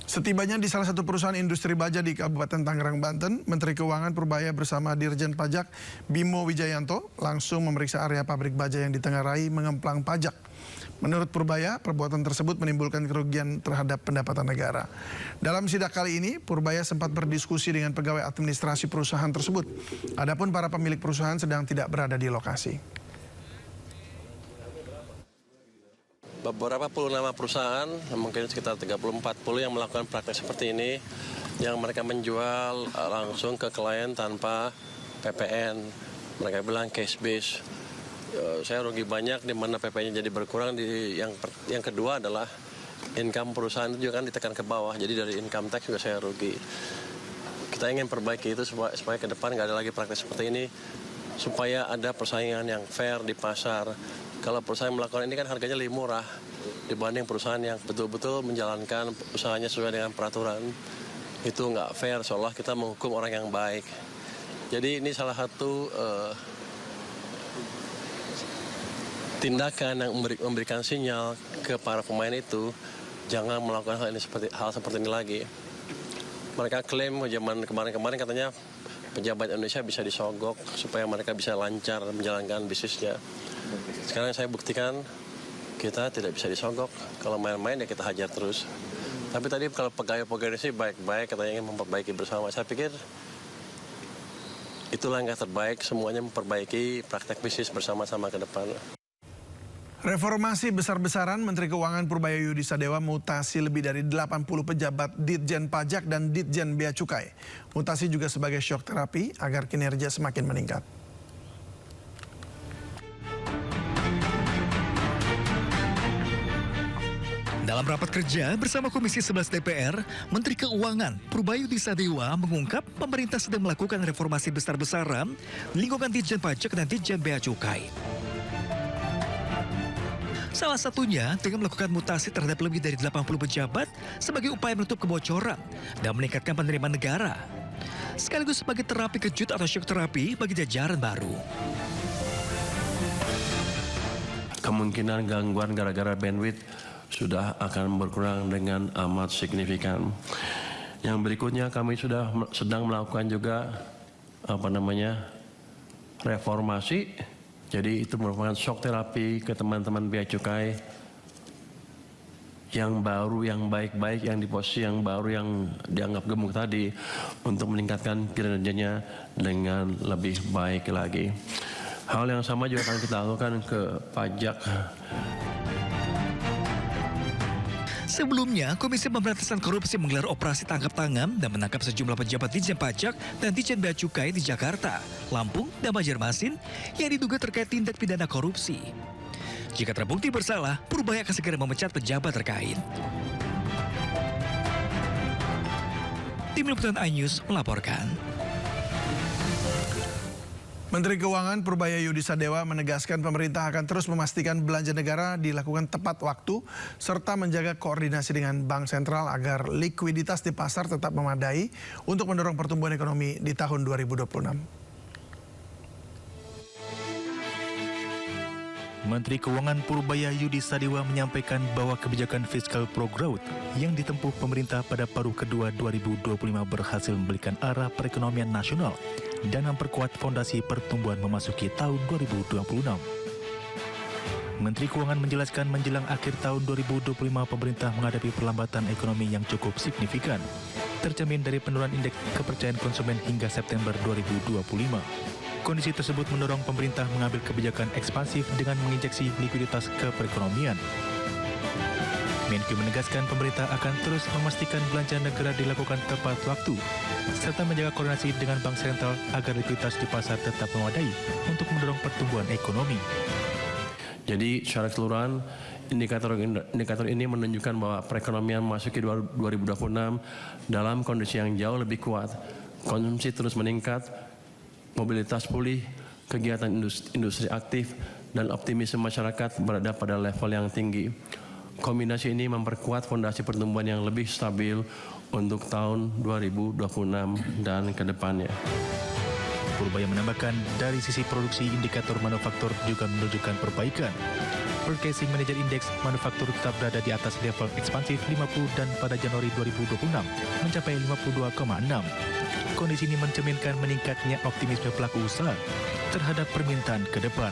Setibanya di salah satu perusahaan industri baja di Kabupaten Tangerang, Banten, Menteri Keuangan Purbaya bersama Dirjen Pajak Bimo Wijayanto langsung memeriksa area pabrik baja yang ditengarai mengemplang pajak. Menurut Purbaya, perbuatan tersebut menimbulkan kerugian terhadap pendapatan negara. Dalam sidak kali ini, Purbaya sempat berdiskusi dengan pegawai administrasi perusahaan tersebut. Adapun para pemilik perusahaan sedang tidak berada di lokasi. beberapa puluh nama perusahaan, mungkin sekitar 30-40 yang melakukan praktek seperti ini, yang mereka menjual langsung ke klien tanpa PPN. Mereka bilang cash base. Saya rugi banyak di mana PPN-nya jadi berkurang. Yang kedua adalah income perusahaan itu juga kan ditekan ke bawah, jadi dari income tax juga saya rugi. Kita ingin perbaiki itu supaya ke depan nggak ada lagi praktek seperti ini, supaya ada persaingan yang fair di pasar. Kalau perusahaan melakukan ini kan harganya lebih murah dibanding perusahaan yang betul-betul menjalankan usahanya sesuai dengan peraturan. Itu nggak fair, seolah kita menghukum orang yang baik. Jadi ini salah satu tindakan yang memberikan sinyal ke para pemain itu jangan melakukan hal seperti ini lagi. Mereka klaim zaman kemarin-kemarin katanya pejabat Indonesia bisa disogok supaya mereka bisa lancar menjalankan bisnisnya. Sekarang saya buktikan kita tidak bisa disogok. Kalau main-main ya kita hajar terus. Tapi tadi kalau pegawai-pegawai sih baik-baik, katanya ingin memperbaiki bersama. Saya pikir itu langkah terbaik, semuanya memperbaiki praktek bisnis bersama-sama ke depan. Reformasi besar-besaran, Menteri Keuangan Purbaya Yudi Sadewa mutasi lebih dari 80 pejabat Ditjen Pajak dan Ditjen Bea Cukai. Mutasi juga sebagai shock terapi agar kinerja semakin meningkat. Dalam rapat kerja bersama Komisi 11 DPR, Menteri Keuangan Purbaya Yudi Sadewa mengungkap pemerintah sedang melakukan reformasi besar-besaran lingkungan Ditjen Pajak dan Ditjen Bea Cukai. Salah satunya dengan melakukan mutasi terhadap lebih dari 80 pejabat sebagai upaya menutup kebocoran dan meningkatkan penerimaan negara. Sekaligus sebagai terapi kejut atau shock terapi bagi jajaran baru. Kemungkinan gangguan gara-gara bandwidth sudah akan berkurang dengan amat signifikan. Yang berikutnya kami sedang melakukan juga reformasi. Jadi itu merupakan shock terapi ke teman-teman Bea Cukai yang baru, yang baik-baik, yang di posisi yang baru, yang dianggap gemuk tadi, untuk meningkatkan kinerjanya dengan lebih baik lagi. Hal yang sama juga akan kita lakukan ke pajak. Sebelumnya, Komisi Pemberantasan Korupsi menggelar operasi tangkap tangan dan menangkap sejumlah pejabat Ditjen Pajak dan Ditjen Bea Cukai di Jakarta, Lampung, dan Banjarmasin yang diduga terkait tindak pidana korupsi. Jika terbukti bersalah, Purbaya akan segera memecat pejabat terkait. Tim Liputan iNews melaporkan. Menteri Keuangan Purbaya Yudi Sadewa menegaskan pemerintah akan terus memastikan belanja negara dilakukan tepat waktu serta menjaga koordinasi dengan Bank Sentral agar likuiditas di pasar tetap memadai untuk mendorong pertumbuhan ekonomi di tahun 2026. Menteri Keuangan Purbaya Yudi Sadewa menyampaikan bahwa kebijakan fiskal pro growth yang ditempuh pemerintah pada paruh kedua 2025 berhasil memberikan arah perekonomian nasional dan memperkuat fondasi pertumbuhan memasuki tahun 2026. Menteri Keuangan menjelaskan menjelang akhir tahun 2025 pemerintah menghadapi perlambatan ekonomi yang cukup signifikan, tercermin dari penurunan indeks kepercayaan konsumen hingga September 2025. Kondisi tersebut mendorong pemerintah mengambil kebijakan ekspansif dengan menginjeksi likuiditas ke perekonomian. Menkyu menegaskan pemerintah akan terus memastikan belanja negara dilakukan tepat waktu, serta menjaga koordinasi dengan Bank Sentral agar likuiditas di pasar tetap memadai untuk mendorong pertumbuhan ekonomi. Jadi secara keseluruhan, indikator ini menunjukkan bahwa perekonomian memasuki 2026 dalam kondisi yang jauh lebih kuat. Konsumsi terus meningkat, mobilitas pulih, kegiatan industri aktif, dan optimisme masyarakat berada pada level yang tinggi. Kombinasi ini memperkuat fondasi pertumbuhan yang lebih stabil untuk tahun 2026 dan ke depannya. Purbaya menambahkan dari sisi produksi indikator manufaktur juga menunjukkan perbaikan. Purchasing Manager Index manufaktur tetap berada di atas level ekspansif 50 dan pada Januari 2026 mencapai 52,6. Kondisi ini mencerminkan meningkatnya optimisme pelaku usaha terhadap permintaan ke depan.